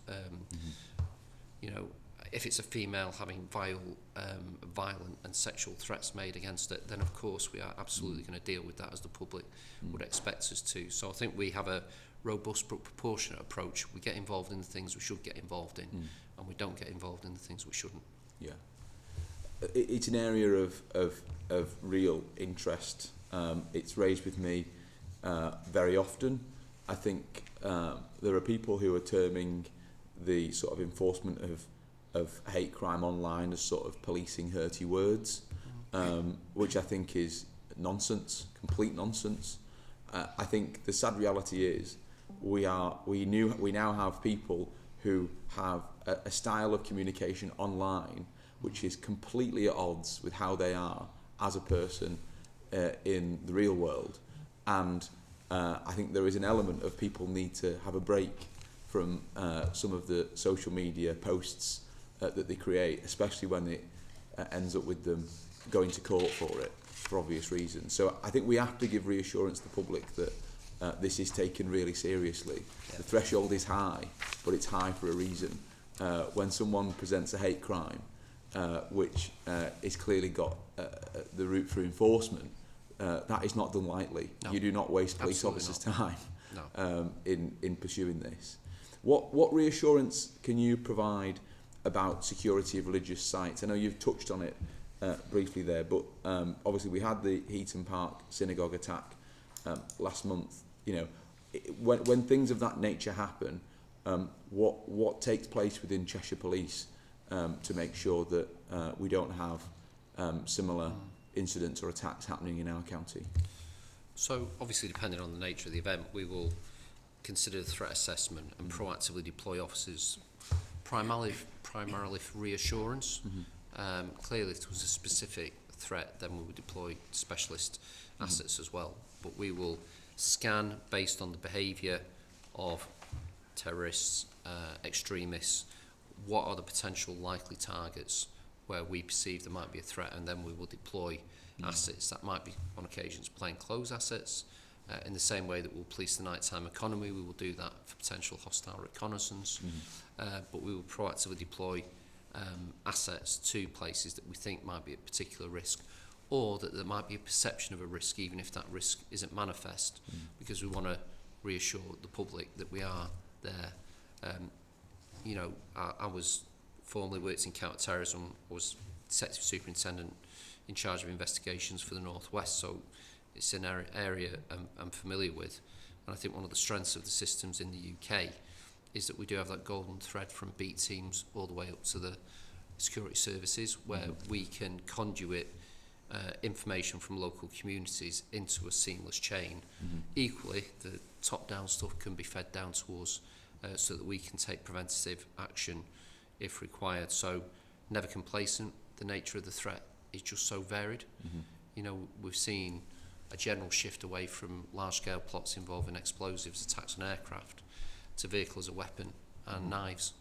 you know, if it's a female having violent and sexual threats made against it, then of course we are absolutely going to deal with that as the public would expect us to. So I think we have a robust but proportionate approach. We get involved in the things we should get involved in, and we don't get involved in the things we shouldn't. Yeah. It's an area of real interest. It's raised with me very often. I think there are people who are terming the sort of enforcement of hate crime online as sort of policing hurty words, which I think is nonsense, complete nonsense. I think the sad reality is we now have people who have a style of communication online which is completely at odds with how they are as a person in the real world, and I think there is an element of people need to have a break from some of the social media posts that they create, especially when it ends up with them going to court for it, for obvious reasons. So I think we have to give reassurance to the public that this is taken really seriously. Yeah. The threshold is high, but it's high for a reason. When someone presents a hate crime, which is clearly got the route through enforcement, that is not done lightly. No. You do not waste police officers' time in pursuing this. What reassurance can you provide about security of religious sites? I know you've touched on it briefly there, but obviously we had the Heaton Park synagogue attack last month. You know, when things of that nature happen, what takes place within Cheshire Police to make sure that we don't have similar incidents or attacks happening in our county? So obviously, depending on the nature of the event, we will consider the threat assessment and proactively deploy officers primarily for reassurance. Clearly, if there was a specific threat, then we would deploy specialist assets as well. But we will scan based on the behaviour of terrorists, extremists, what are the potential likely targets where we perceive there might be a threat, and then we will deploy assets. That might be on occasions plainclothes assets. In the same way that we'll police the nighttime economy, we will do that for potential hostile reconnaissance. But we will proactively deploy assets to places that we think might be at particular risk, or that there might be a perception of a risk even if that risk isn't manifest, because we want to reassure the public that we are there. You know, I was formerly worked in counter-terrorism, was detective superintendent in charge of investigations for the North West, so it's an area I'm familiar with. And I think one of the strengths of the systems in the UK is that we do have that golden thread from beat teams all the way up to the security services, where we can conduit information from local communities into a seamless chain. Equally, the top-down stuff can be fed down to us so that we can take preventative action if required. So never complacent. The nature of the threat is just so varied. You know, we've seen a general shift away from large-scale plots involving explosives, attacks on aircraft, to vehicle as a weapon and knives.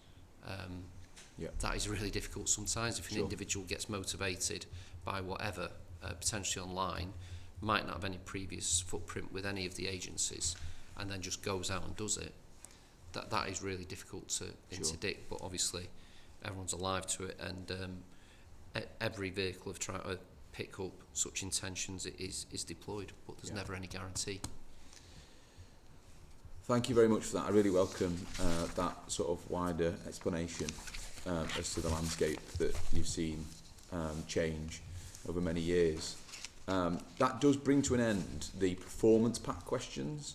That is really difficult sometimes. If an individual gets motivated by whatever, potentially online, might not have any previous footprint with any of the agencies, and then just goes out and does it, that is really difficult to interdict. But obviously everyone's alive to it, and every vehicle of trying to pick up such intentions is deployed, but there's never any guarantee. Thank you very much for that. I really welcome that sort of wider explanation as to the landscape that you've seen change over many years. That does bring to an end the performance pack questions,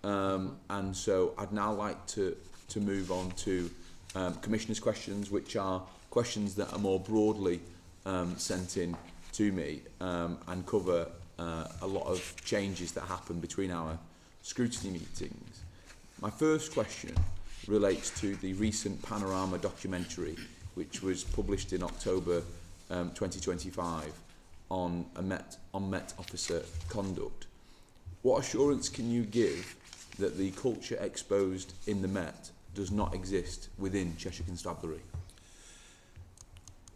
and so I'd now like to to move on to Commissioner's questions, which are questions that are more broadly sent in to me and cover a lot of changes that happen between our scrutiny meetings. My first question relates to the recent Panorama documentary, which was published in October 2025 on Met officer conduct. What assurance can you give that the culture exposed in the Met does not exist within Cheshire Constabulary?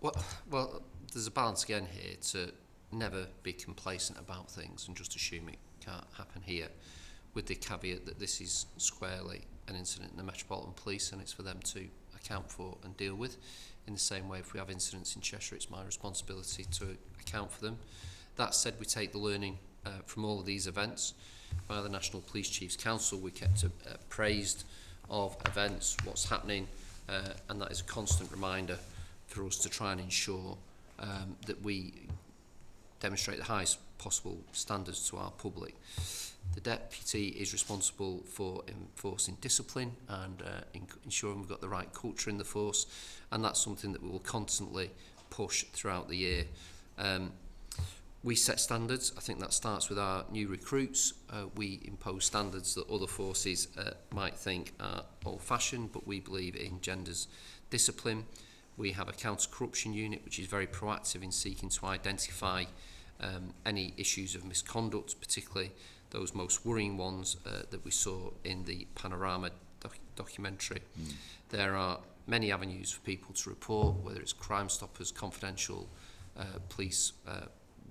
Well, there's a balance again here to never be complacent about things and just assume it can't happen here, with the caveat that this is squarely an incident in the Metropolitan Police and it's for them to account for and deal with. In the same way, if we have incidents in Cheshire, it's my responsibility to account for them. That said, we take the learning from all of these events. By the National Police Chiefs Council, we kept appraised of events, what's happening, and that is a constant reminder for us to try and ensure that we demonstrate the highest possible standards to our public. The Deputy is responsible for enforcing discipline and ensuring we've got the right culture in the force, and that's something that we will constantly push throughout the year. We set standards. I think that starts with our new recruits. We impose standards that other forces might think are old-fashioned, but we believe it engenders discipline. We have a counter-corruption unit which is very proactive in seeking to identify any issues of misconduct, particularly those most worrying ones that we saw in the Panorama documentary. There are many avenues for people to report, whether it's Crime Stoppers, confidential, police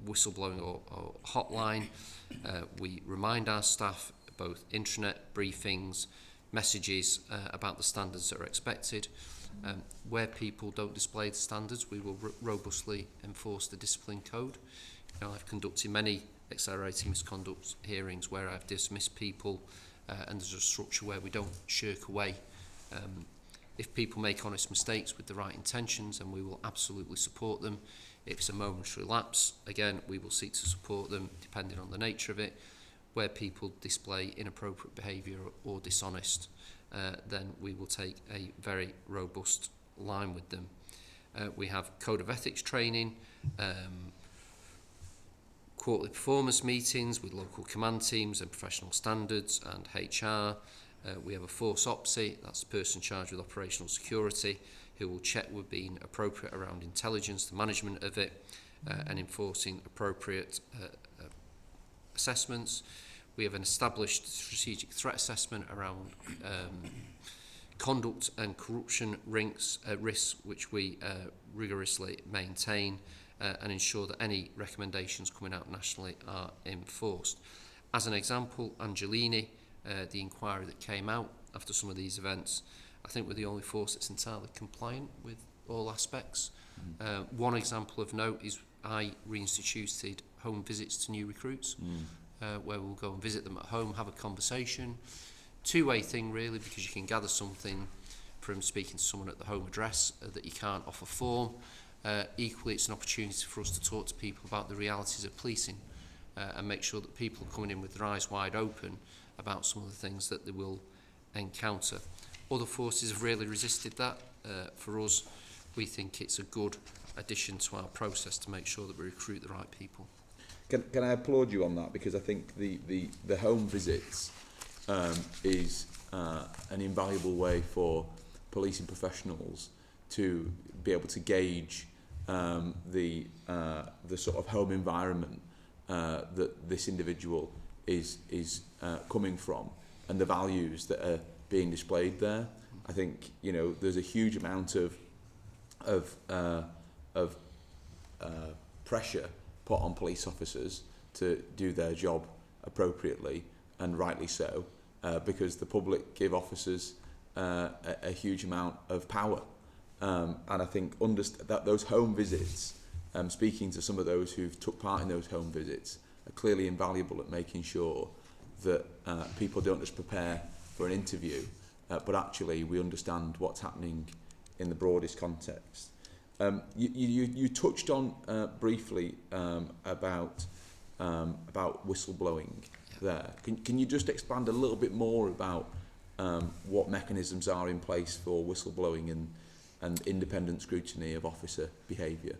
whistleblowing or hotline. We remind our staff, both intranet briefings, messages about the standards that are expected. Where people don't display the standards, we will robustly enforce the discipline code. You know, I've conducted many accelerating misconduct hearings where I've dismissed people, and there's a structure where we don't shirk away. If people make honest mistakes with the right intentions, then we will absolutely support them. If it's a momentary lapse, again, we will seek to support them depending on the nature of it. Where people display inappropriate behaviour or dishonest, then we will take a very robust line with them. We have code of ethics training, quarterly performance meetings with local command teams and professional standards and HR. We have a force OPSI, that's the person charged with operational security, who will check we're being appropriate around intelligence, the management of it, and enforcing appropriate assessments. We have an established strategic threat assessment around conduct and corruption risks, which we rigorously maintain and ensure that any recommendations coming out nationally are enforced. As an example, Angelini, the inquiry that came out after some of these events, I think we're the only force that's entirely compliant with all aspects. One example of note is I reinstituted home visits to new recruits, where we'll go and visit them at home, have a conversation. Two-way thing really, because you can gather something from speaking to someone at the home address that you can't off a form. Equally, it's an opportunity for us to talk to people about the realities of policing and make sure that people are coming in with their eyes wide open about some of the things that they will encounter. Other forces have really resisted that. For us, we think it's a good addition to our process to make sure that we recruit the right people. Can I applaud you on that? Because I think the home visits is an invaluable way for policing professionals to be able to gauge the sort of home environment that this individual is coming from and the values that are being displayed there. I think, you know, there's a huge amount of pressure put on police officers to do their job appropriately, and rightly so, because the public give officers a huge amount of power. And I think that those home visits, speaking to some of those who've took part in those home visits, are clearly invaluable at making sure that people don't just prepare for an interview, but actually we understand what's happening in the broadest context. You touched on briefly about whistleblowing there. Can you just expand a little bit more about what mechanisms are in place for whistleblowing and independent scrutiny of officer behaviour?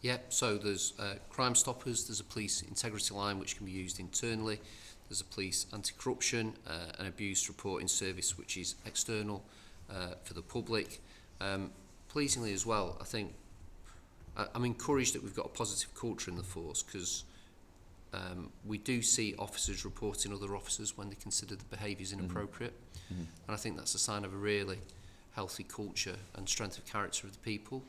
Yeah, so there's Crime Stoppers, there's a police integrity line which can be used internally, there's a police anti-corruption and abuse reporting service which is external for the public. Pleasingly as well, I think I'm encouraged that we've got a positive culture in the force, because we do see officers reporting other officers when they consider the behaviours inappropriate. Mm-hmm. And I think that's a sign of a really healthy culture and strength of character of the people,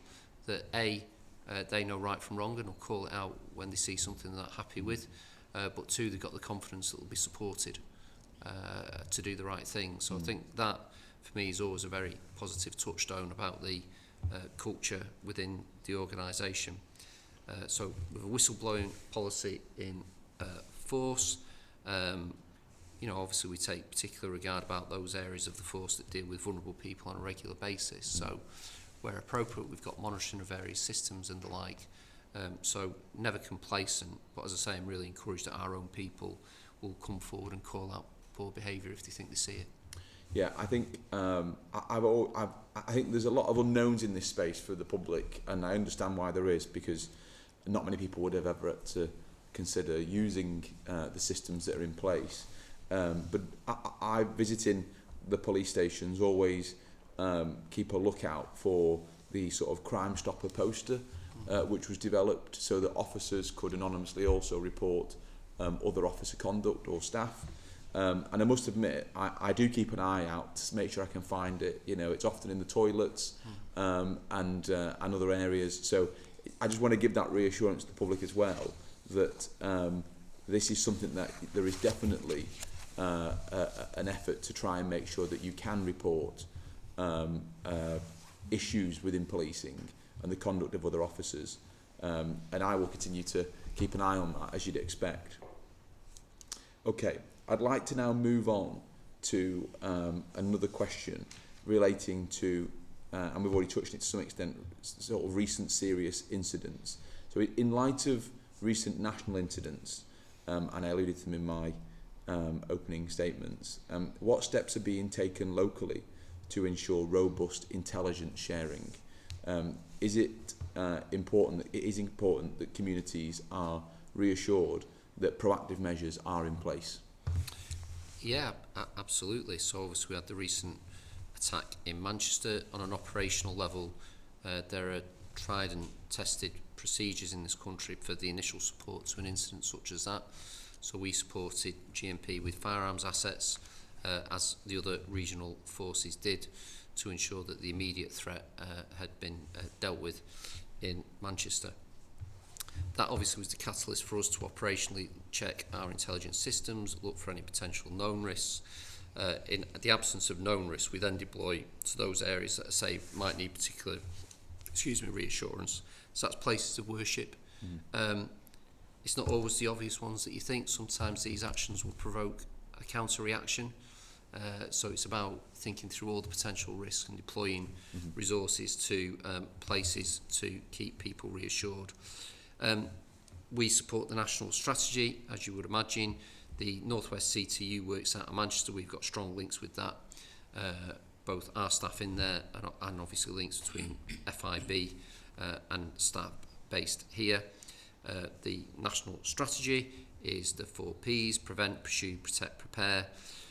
that they know right from wrong and will call it out when they see something they're not happy with, but two, they've got the confidence that they'll be supported to do the right thing. So I think that for me is always a very positive touchstone about the culture within the organisation. So with a whistleblowing policy in force, obviously we take particular regard about those areas of the force that deal with vulnerable people on a regular basis. So where appropriate, we've got monitoring of various systems and the like. So never complacent, but as I say, I'm really encouraged that our own people will come forward and call out poor behaviour if they think they see it. Yeah, I think I think there's a lot of unknowns in this space for the public, and I understand why there is, because not many people would have ever had to consider using the systems that are in place. But I visiting the police stations always keep a lookout for the sort of Crime Stopper poster, which was developed so that officers could anonymously also report other officer conduct or staff. And I must admit, I do keep an eye out to make sure I can find it. It's often in the toilets and other areas. So I just want to give that reassurance to the public as well, that this is something that there is definitely an effort to try and make sure that you can report issues within policing and the conduct of other officers. And I will continue to keep an eye on that, as you'd expect. Okay, I'd like to now move on to another question relating to, and we've already touched on it to some extent, sort of recent serious incidents. So in light of recent national incidents, and I alluded to them in my opening statements, what steps are being taken locally to ensure robust intelligence sharing? Is it important? It is important that communities are reassured that proactive measures are in place. Yeah, absolutely. So obviously we had the recent attack in Manchester. On an operational level, there are tried and tested procedures in this country for the initial support to an incident such as that. So we supported GMP with firearms assets, as the other regional forces did, to ensure that the immediate threat had been dealt with in Manchester. That obviously was the catalyst for us to operationally check our intelligence systems, look for any potential known risks. In the absence of known risks, we then deploy to those areas that I say might need particular, reassurance. So that's places of worship. It's not always the obvious ones that you think. Sometimes these actions will provoke a counter-reaction. So it's about thinking through all the potential risks and deploying resources to places to keep people reassured. We support the national strategy, as you would imagine. The North West CTU works out of Manchester. We've got strong links with that. Both our staff in there and obviously links between FIB and staff based here. The national strategy is the 4 Ps: prevent, pursue, protect, prepare.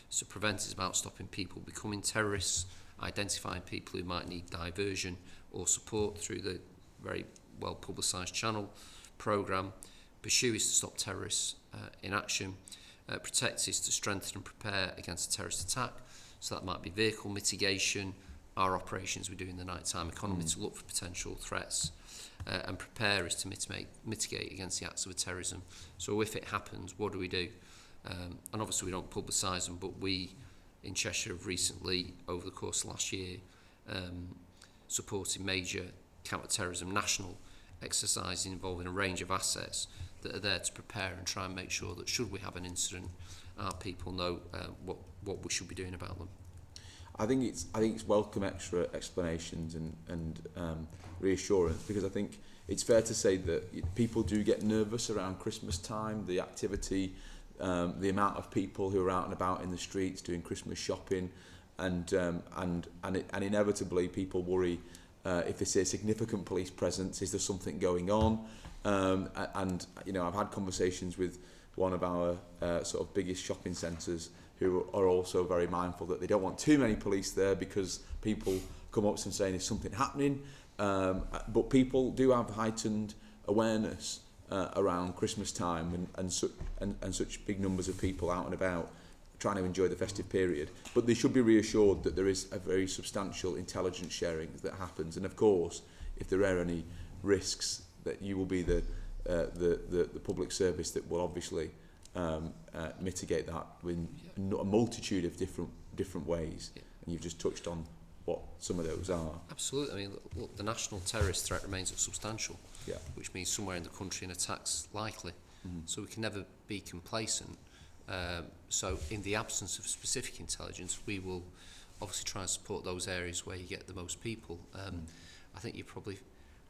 So prevent is about stopping people becoming terrorists, identifying people who might need diversion or support through the very well publicised channel programme. Pursue is to stop terrorists in action. Protect is to strengthen and prepare against a terrorist attack. So that might be vehicle mitigation, our operations we do in the nighttime economy to look for potential threats. And prepare is to mitigate against the acts of terrorism. So if it happens, what do we do? And obviously we don't publicise them, but we in Cheshire have recently, over the course of last year, supported major counter-terrorism national exercises involving a range of assets that are there to prepare and try and make sure that should we have an incident, our people know what we should be doing about them. I think it's welcome extra explanations and reassurance, because I think it's fair to say that people do get nervous around Christmas time. The activity the amount of people who are out and about in the streets doing Christmas shopping, and inevitably people worry if they see a significant police presence, is there something going on? And you know, I've had conversations with one of our sort of biggest shopping centres who are also very mindful that they don't want too many police there because people come up to them saying there's something happening. But people do have heightened awareness around Christmas time and such big numbers of people out and about trying to enjoy the festive period. But they should be reassured that there is a very substantial intelligence sharing that happens. And of course, if there are any risks, that you will be the public service that will obviously mitigate that in a multitude of different ways. Yeah. And you've just touched on what some of those are. Absolutely. I mean, look, the national terrorist threat remains substantial, which means somewhere in the country an attack's likely. So we can never be complacent. So in the absence of specific intelligence, we will obviously try and support those areas where you get the most people. I think you probably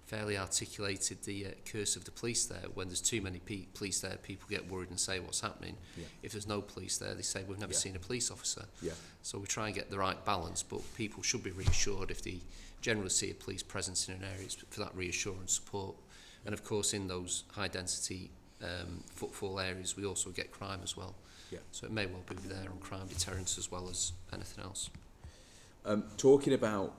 fairly articulated the curse of the police there. When there's too many police there, people get worried and say what's happening. If there's no police there, they say we've never seen a police officer. So we try and get the right balance, but people should be reassured if they generally see a police presence in an area for that reassurance support. And of course in those high density footfall areas we also get crime as well. So it may well be there on crime deterrence as well as anything else. Talking about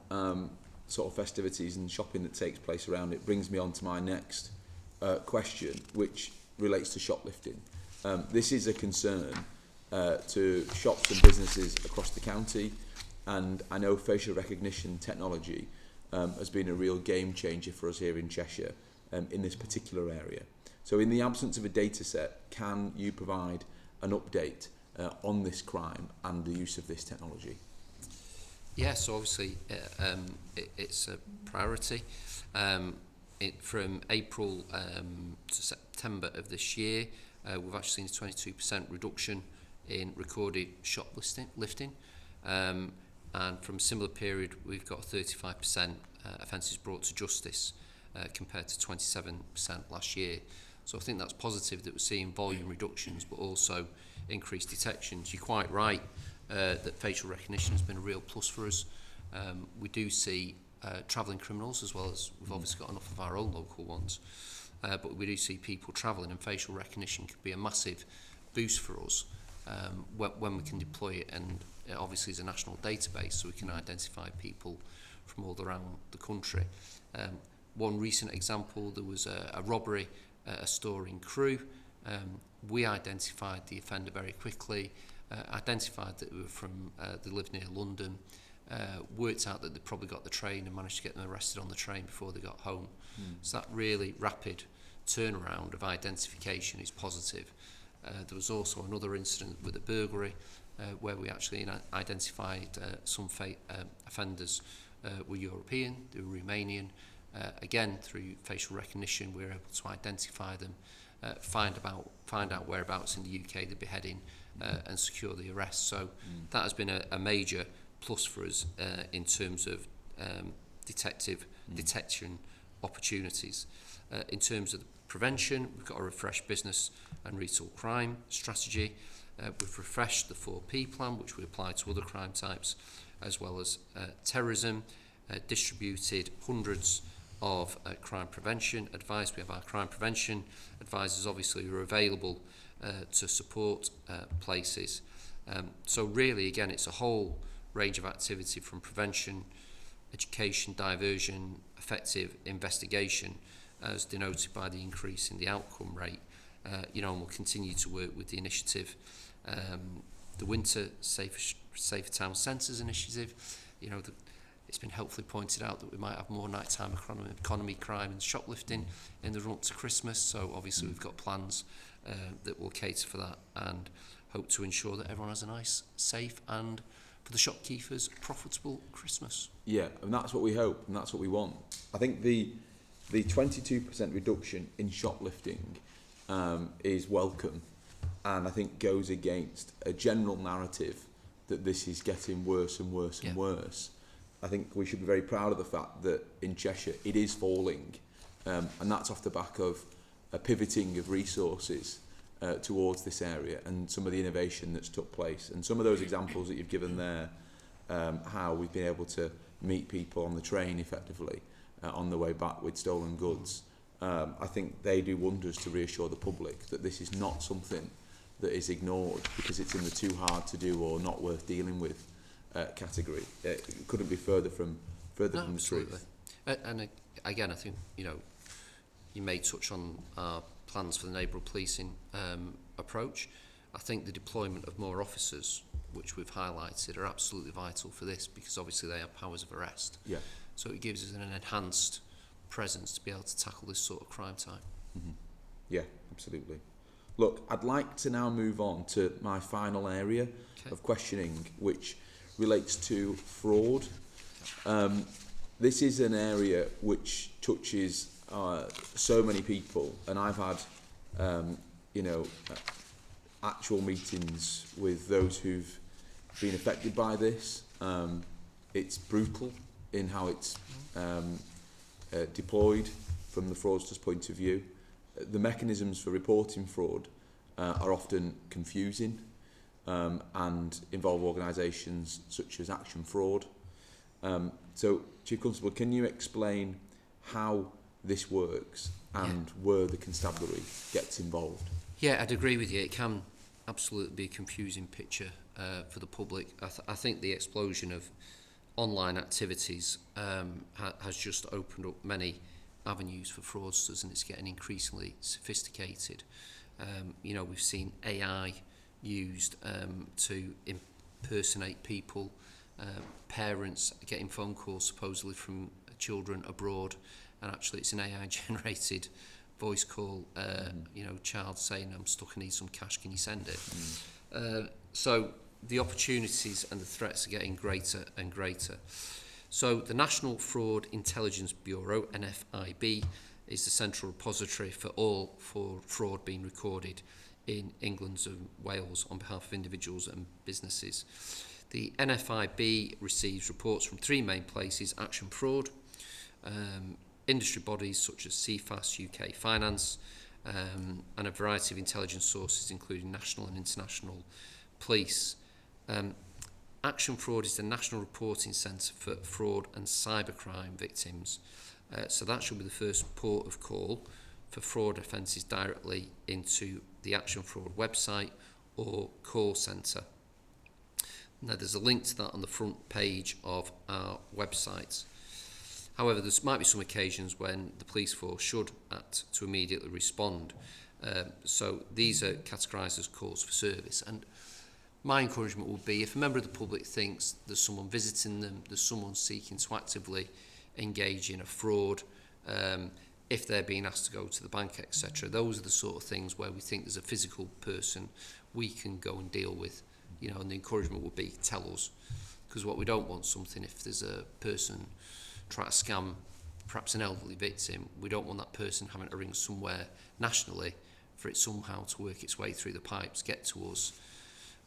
sort of festivities and shopping that takes place around it brings me on to my next question, which relates to shoplifting. This is a concern to shops and businesses across the county, and I know facial recognition technology has been a real game changer for us here in Cheshire in this particular area. So in the absence of a data set, can you provide an update on this crime and the use of this technology? Yeah, so obviously it's a priority. From April to September of this year, we've actually seen a 22% reduction in recorded shoplifting. And from a similar period, we've got 35% offences brought to justice compared to 27% last year. So I think that's positive that we're seeing volume reductions, but also increased detections. You're quite right that facial recognition has been a real plus for us. We do see travelling criminals, as well as we've obviously got enough of our own local ones, but we do see people travelling, and facial recognition could be a massive boost for us when we can deploy it. And it obviously is a national database, so we can identify people from all around the country. One recent example, there was a robbery at a store in Crewe. We identified the offender very quickly, identified that they lived near London, worked out that they probably got the train and managed to get them arrested on the train before they got home. So that really rapid turnaround of identification is positive. There was also another incident with a burglary where we actually identified some offenders were European, they were Romanian. Again, through facial recognition, we were able to identify them, find out whereabouts in the UK they'd be heading, and secure the arrest. So that has been a major plus for us in terms of detection opportunities. In terms of prevention, we've got a refreshed business and retail crime strategy. We've refreshed the 4P plan, which we apply to other crime types, as well as terrorism, distributed hundreds of crime prevention advice. We have our crime prevention advisors, obviously, who are available to support places. So really, again, it's a whole range of activity from prevention, education, diversion, effective investigation, as denoted by the increase in the outcome rate. And we'll continue to work with the initiative, the Winter Safer Town Centres initiative. It's been helpfully pointed out that we might have more nighttime economy crime and shoplifting in the run up to Christmas. So obviously we've got plans that will cater for that and hope to ensure that everyone has a nice, safe, and for the shopkeepers, profitable Christmas. Yeah, and that's what we hope, and that's what we want. I think the 22% reduction in shoplifting is welcome, and I think goes against a general narrative that this is getting worse and worse and worse. I think we should be very proud of the fact that in Cheshire it is falling, and that's off the back of a pivoting of resources towards this area and some of the innovation that's took place. And some of those examples that you've given there, how we've been able to meet people on the train effectively on the way back with stolen goods, I think they do wonders to reassure the public that this is not something that is ignored because it's in the too hard to do or not worth dealing with category. It couldn't be further from the truth. And again, I think, you know, you may touch on our plans for the neighbourhood policing approach. I think the deployment of more officers, which we've highlighted, are absolutely vital for this because obviously they have powers of arrest. Yeah. So it gives us an enhanced presence to be able to tackle this sort of crime type. Mm-hmm. Yeah, absolutely. Look, I'd like to now move on to my final area of questioning, which relates to fraud. This is an area which touches so many people, and I've had, actual meetings with those who've been affected by this. It's brutal in how it's deployed from the fraudster's point of view. The mechanisms for reporting fraud are often confusing and involve organisations such as Action Fraud. So, Chief Constable, can you explain how this works and where the constabulary gets involved? Yeah, I'd agree with you. It can absolutely be a confusing picture for the public. I think the explosion of online activities has just opened up many avenues for fraudsters, and it's getting increasingly sophisticated. We've seen AI used to impersonate people. Parents are getting phone calls supposedly from children abroad, and actually it's an AI generated voice call, child saying, I'm stuck, I need some cash, can you send it? So the opportunities and the threats are getting greater and greater. So the National Fraud Intelligence Bureau, NFIB, is the central repository for all fraud being recorded in England and Wales on behalf of individuals and businesses. The NFIB receives reports from three main places: Action Fraud, industry bodies such as CFAS, UK Finance, and a variety of intelligence sources including national and international police. Action Fraud is the national reporting centre for fraud and cybercrime victims. So that should be the first port of call for fraud offences directly into the Action Fraud website or call centre. Now there's a link to that on the front page of our website. However, there might be some occasions when the police force should act to immediately respond. So these are categorised as calls for service. And my encouragement would be, if a member of the public thinks there's someone visiting them, there's someone seeking to actively engage in a fraud, if they're being asked to go to the bank, etc., those are the sort of things where we think there's a physical person we can go and deal with. And the encouragement would be, tell us. Because what we don't want something, if there's a person trying to scam perhaps an elderly victim, we don't want that person having to ring somewhere nationally for it somehow to work its way through the pipes, get to us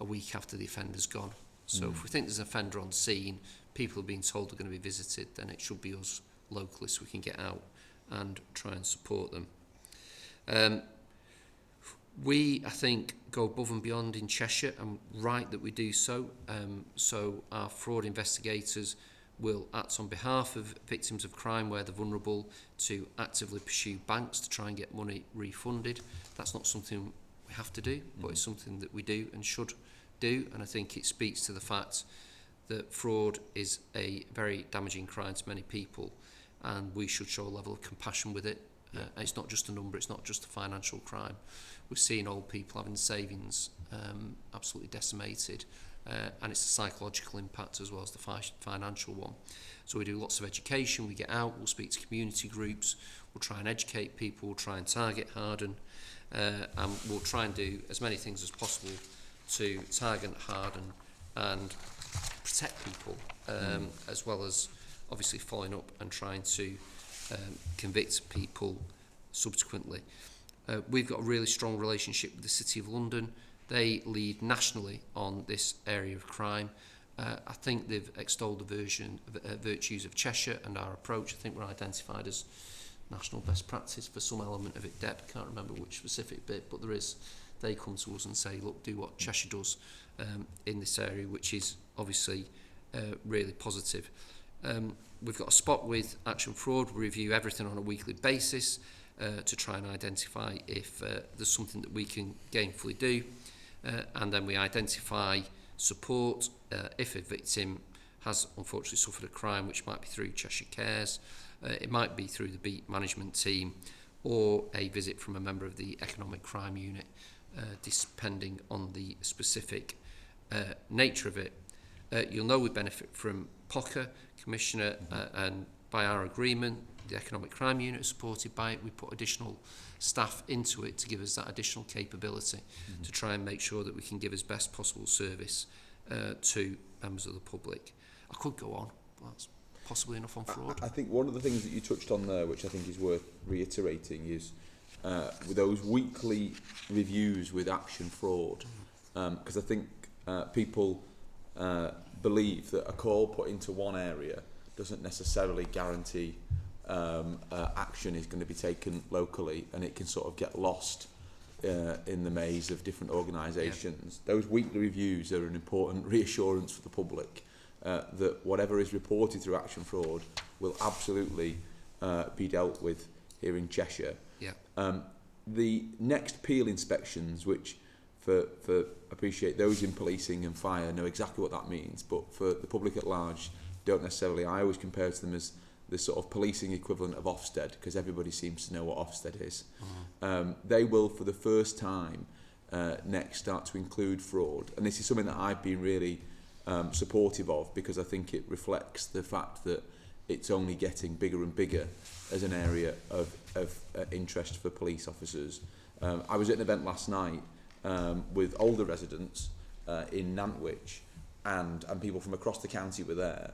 a week after the offender's gone. So if we think there's an offender on scene, people are being told they're going to be visited, then it should be us locally so we can get out and try and support them. We, I think, go above and beyond in Cheshire, and right that we do so. So our fraud investigators will act on behalf of victims of crime where they're vulnerable to actively pursue banks to try and get money refunded. That's not something we have to do, but it's something that we do and should do, and I think it speaks to the fact that fraud is a very damaging crime to many people, and we should show a level of compassion with it. It's not just a number, it's not just a financial crime. We're seeing old people having savings absolutely decimated, and it's a psychological impact as well as the financial one. So we do lots of education, we get out, we'll speak to community groups, we'll try and educate people, we'll try and target harden, and we'll try and do as many things as possible to target harden and protect people, as well as obviously following up and trying to convict people subsequently. We've got a really strong relationship with the City of London. They lead nationally on this area of crime. I think they've extolled the virtues of Cheshire and our approach. I think we're identified as national best practice for some element of it. I can't remember which specific bit, but there is they come to us and say, look, do what Cheshire does in this area, which is obviously really positive. We've got a spot with Action Fraud. We review everything on a weekly basis to try and identify if there's something that we can gainfully do. And then we identify support if a victim has unfortunately suffered a crime, which might be through Cheshire Cares, it might be through the beat management team, or a visit from a member of the economic crime unit, depending on the specific nature of it. You'll know we benefit from POCA, Commissioner, and by our agreement, the economic crime unit is supported by it. We put additional staff into it to give us that additional capability to try and make sure that we can give as best possible service to members of the public. I could go on, but that's possibly enough on fraud. I think one of the things that you touched on there, which I think is worth reiterating, is with those weekly reviews with Action Fraud, because I think people believe that a call put into one area doesn't necessarily guarantee action is going to be taken locally, and it can sort of get lost in the maze of different organisations. Yeah. Those weekly reviews are an important reassurance for the public that whatever is reported through Action Fraud will absolutely be dealt with here in Cheshire. Yeah. The next peel inspections, which for appreciate those in policing and fire know exactly what that means, but for the public at large don't necessarily. I always compare to them as the sort of policing equivalent of Ofsted, because everybody seems to know what Ofsted is. They will, for the first time, next start to include fraud, and this is something that I've been really supportive of, because I think it reflects the fact that it's only getting bigger and bigger as an area of interest for police officers. I was at an event last night with older residents in Nantwich, and people from across the county were there.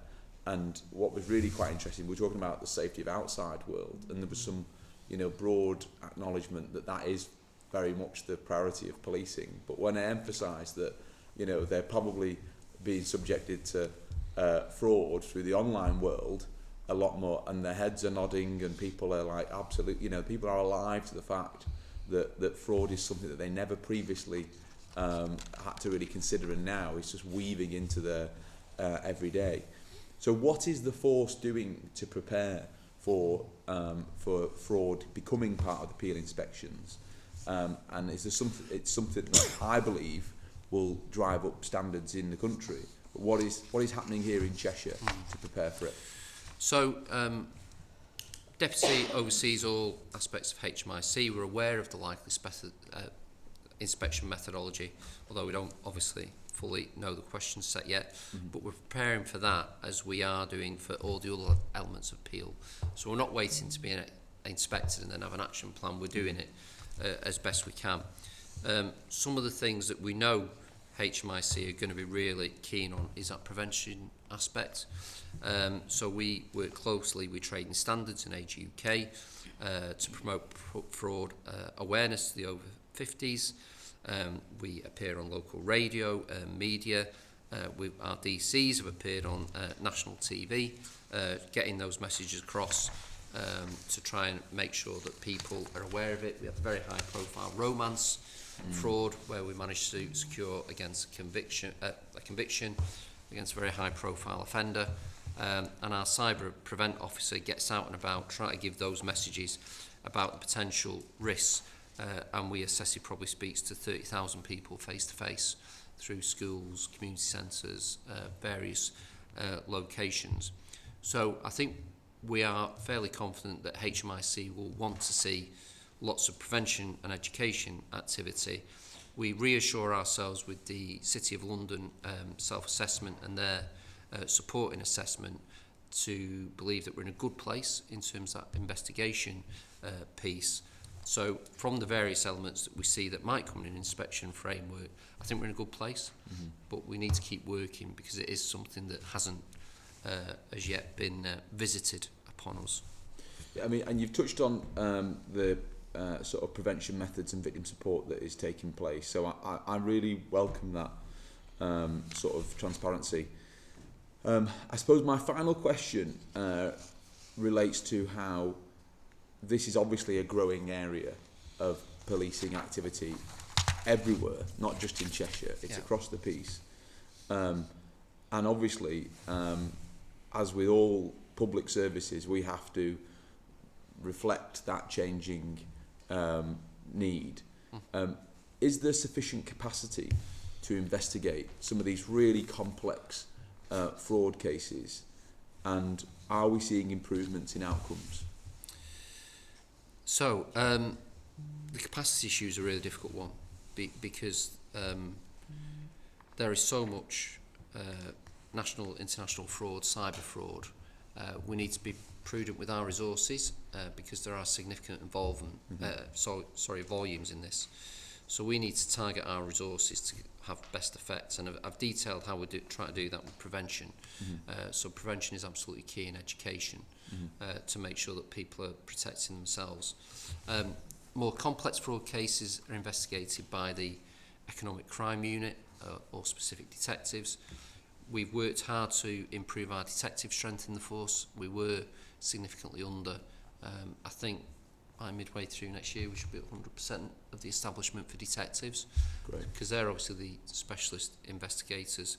And what was really quite interesting, we were talking about the safety of outside world, and there was some, broad acknowledgement that that is very much the priority of policing. But when I emphasised that, they're probably being subjected to fraud through the online world a lot more, and their heads are nodding, and people are like, absolutely, people are alive to the fact that fraud is something that they never previously had to really consider, and now it's just weaving into their every day. So what is the force doing to prepare for fraud becoming part of the peel inspections? And is there something? It's something that I believe will drive up standards in the country. But what is happening here in Cheshire to prepare for it? So, Deputy oversees all aspects of HMIC. We're aware of the likely inspection methodology, although we don't obviously fully know the question set yet, but we're preparing for that as we are doing for all the other elements of peel. So we're not waiting to be inspected and then have an action plan. We're doing it as best we can. Some of the things that we know HMIC are going to be really keen on is that prevention aspect. So we work closely with Trading Standards and Age UK to promote fraud awareness to the over 50s. We appear on local radio, media. Our DCs have appeared on national TV, getting those messages across to try and make sure that people are aware of it. We have a very high-profile romance fraud where we managed to secure against a conviction against a very high-profile offender. And our cyber prevent officer gets out and about, trying to give those messages about the potential risks. And we assess he probably speaks to 30,000 people face to face through schools, community centres, various locations. So I think we are fairly confident that HMIC will want to see lots of prevention and education activity. We reassure ourselves with the City of London self-assessment and their supporting assessment to believe that we're in a good place in terms of that investigation piece. So from the various elements that we see that might come in an inspection framework, I think we're in a good place, but we need to keep working because it is something that hasn't as yet been visited upon us. Yeah, I mean, and you've touched on the sort of prevention methods and victim support that is taking place. So I really welcome that sort of transparency. I suppose my final question relates to how this is obviously a growing area of policing activity everywhere, not just in Cheshire. It's Yeah. across the piece. And obviously, as with all public services, we have to reflect that changing need. Is there sufficient capacity to investigate some of these really complex fraud cases, and are we seeing improvements in outcomes? So, the capacity issue is a really difficult one because there is so much national, international fraud, cyber fraud. We need to be prudent with our resources because there are significant involvement, volumes in this. So we need to target our resources to have best effects, and I've detailed how we try to do that with prevention. So prevention is absolutely key in education to make sure that people are protecting themselves. More complex fraud cases are investigated by the Economic Crime Unit or specific detectives. We've worked hard to improve our detective strength in the force. We were significantly under. I think by midway through next year we should be at 100% of the establishment for detectives. Great. Because they're obviously the specialist investigators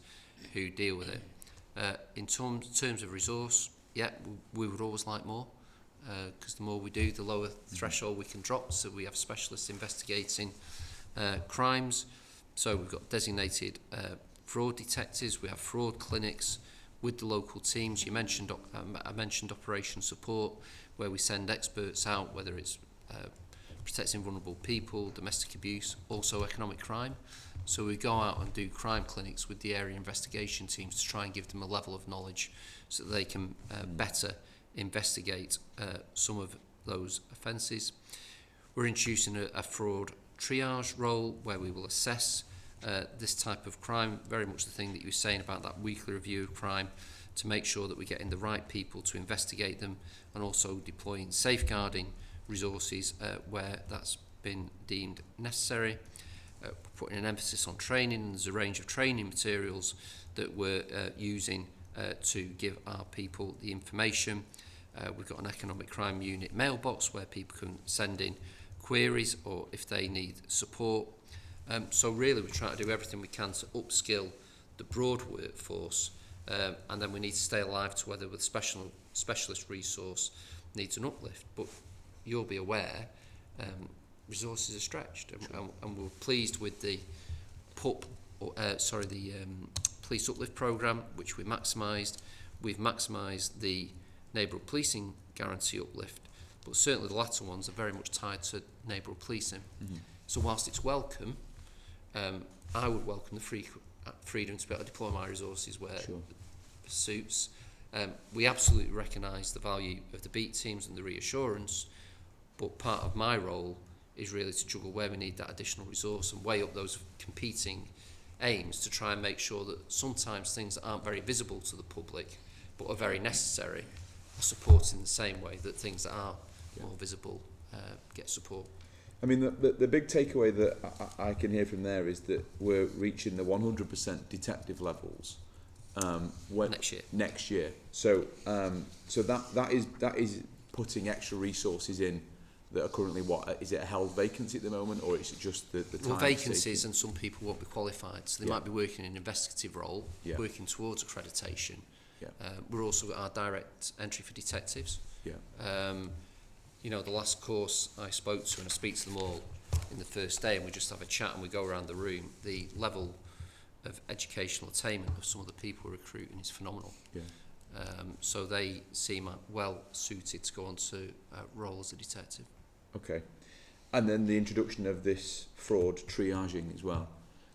who deal with it. In terms of resource, yeah, we would always like more, because the more we do, the lower threshold we can drop. So we have specialists investigating crimes. So we've got designated fraud detectives, we have fraud clinics with the local teams. You mentioned, I mentioned operation support, where we send experts out, whether it's protecting vulnerable people, domestic abuse, also economic crime. So we go out and do crime clinics with the area investigation teams to try and give them a level of knowledge so that they can better investigate some of those offences. We're introducing a fraud triage role where we will assess this type of crime, very much the thing that you were saying about that weekly review of crime, to make sure that we're getting the right people to investigate them, and also deploying safeguarding resources where that's been deemed necessary. Putting an emphasis on training, and there's a range of training materials that we're using to give our people the information. We've got an economic crime unit mailbox where people can send in queries or if they need support. So really we try to do everything we can to upskill the broad workforce, and then we need to stay alive to whether with specialist resource needs an uplift. But you'll be aware resources are stretched, and we're pleased with the police uplift programme, which we maximised. We've maximised the neighbourhood policing guarantee uplift, but certainly the latter ones are very much tied to neighbourhood policing. So whilst it's welcome, I would welcome the freedom to be able to deploy my resources where it suits. We absolutely recognise the value of the beat teams and the reassurance, but part of my role is really to juggle where we need that additional resource and weigh up those competing aims to try and make sure that sometimes things that aren't very visible to the public but are very necessary are supported in the same way that things that are more visible get support. I mean, the big takeaway that I can hear from there is that we're reaching the 100% detective levels next year. So that is putting extra resources in that are currently, what is it, a held vacancy at the moment, or is it just the time? Well, vacancies, and some people won't be qualified, so they might be working in an investigative role, working towards accreditation. We're also got our direct entry for detectives. You know, the last course I spoke to, and I speak to them all in the first day, and we just have a chat and we go around the room, the level of educational attainment of some of the people we're recruiting is phenomenal. So they seem well suited to go on to role as a detective. Okay. And then the introduction of this fraud triaging as well,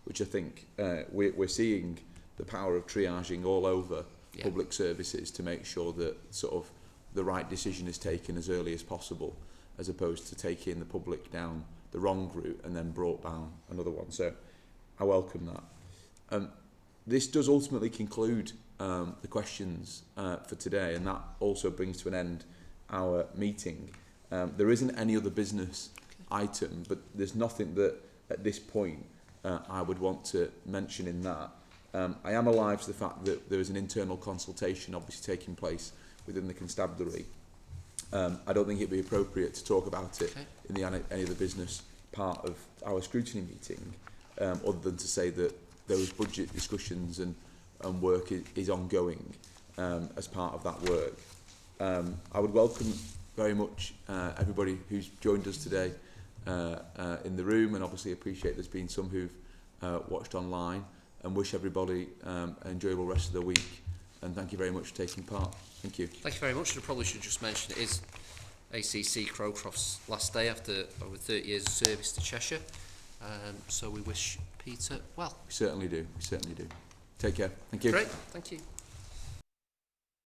which I think we're seeing the power of triaging all over public services to make sure that sort of the right decision is taken as early as possible, as opposed to taking the public down the wrong route and then brought down another one. So I welcome that. This does ultimately conclude the questions for today, and that also brings to an end our meeting. There isn't any other business item, but there's nothing that at this point I would want to mention in that. I am alive to the fact that there is an internal consultation obviously taking place within the constabulary. I don't think it'd be appropriate to talk about it in any of the business part of our scrutiny meeting, other than to say that those budget discussions and work is ongoing as part of that work. I would welcome very much everybody who's joined us today in the room, and obviously appreciate there's been some who've watched online, and wish everybody an enjoyable rest of the week, and thank you very much for taking part. Thank you. Thank you very much. I probably should just mention it is ACC Crowcroft's last day after over 30 years of service to Cheshire, so we wish Peter well. We certainly do, we certainly do. Take care. Thank you. Great, thank you.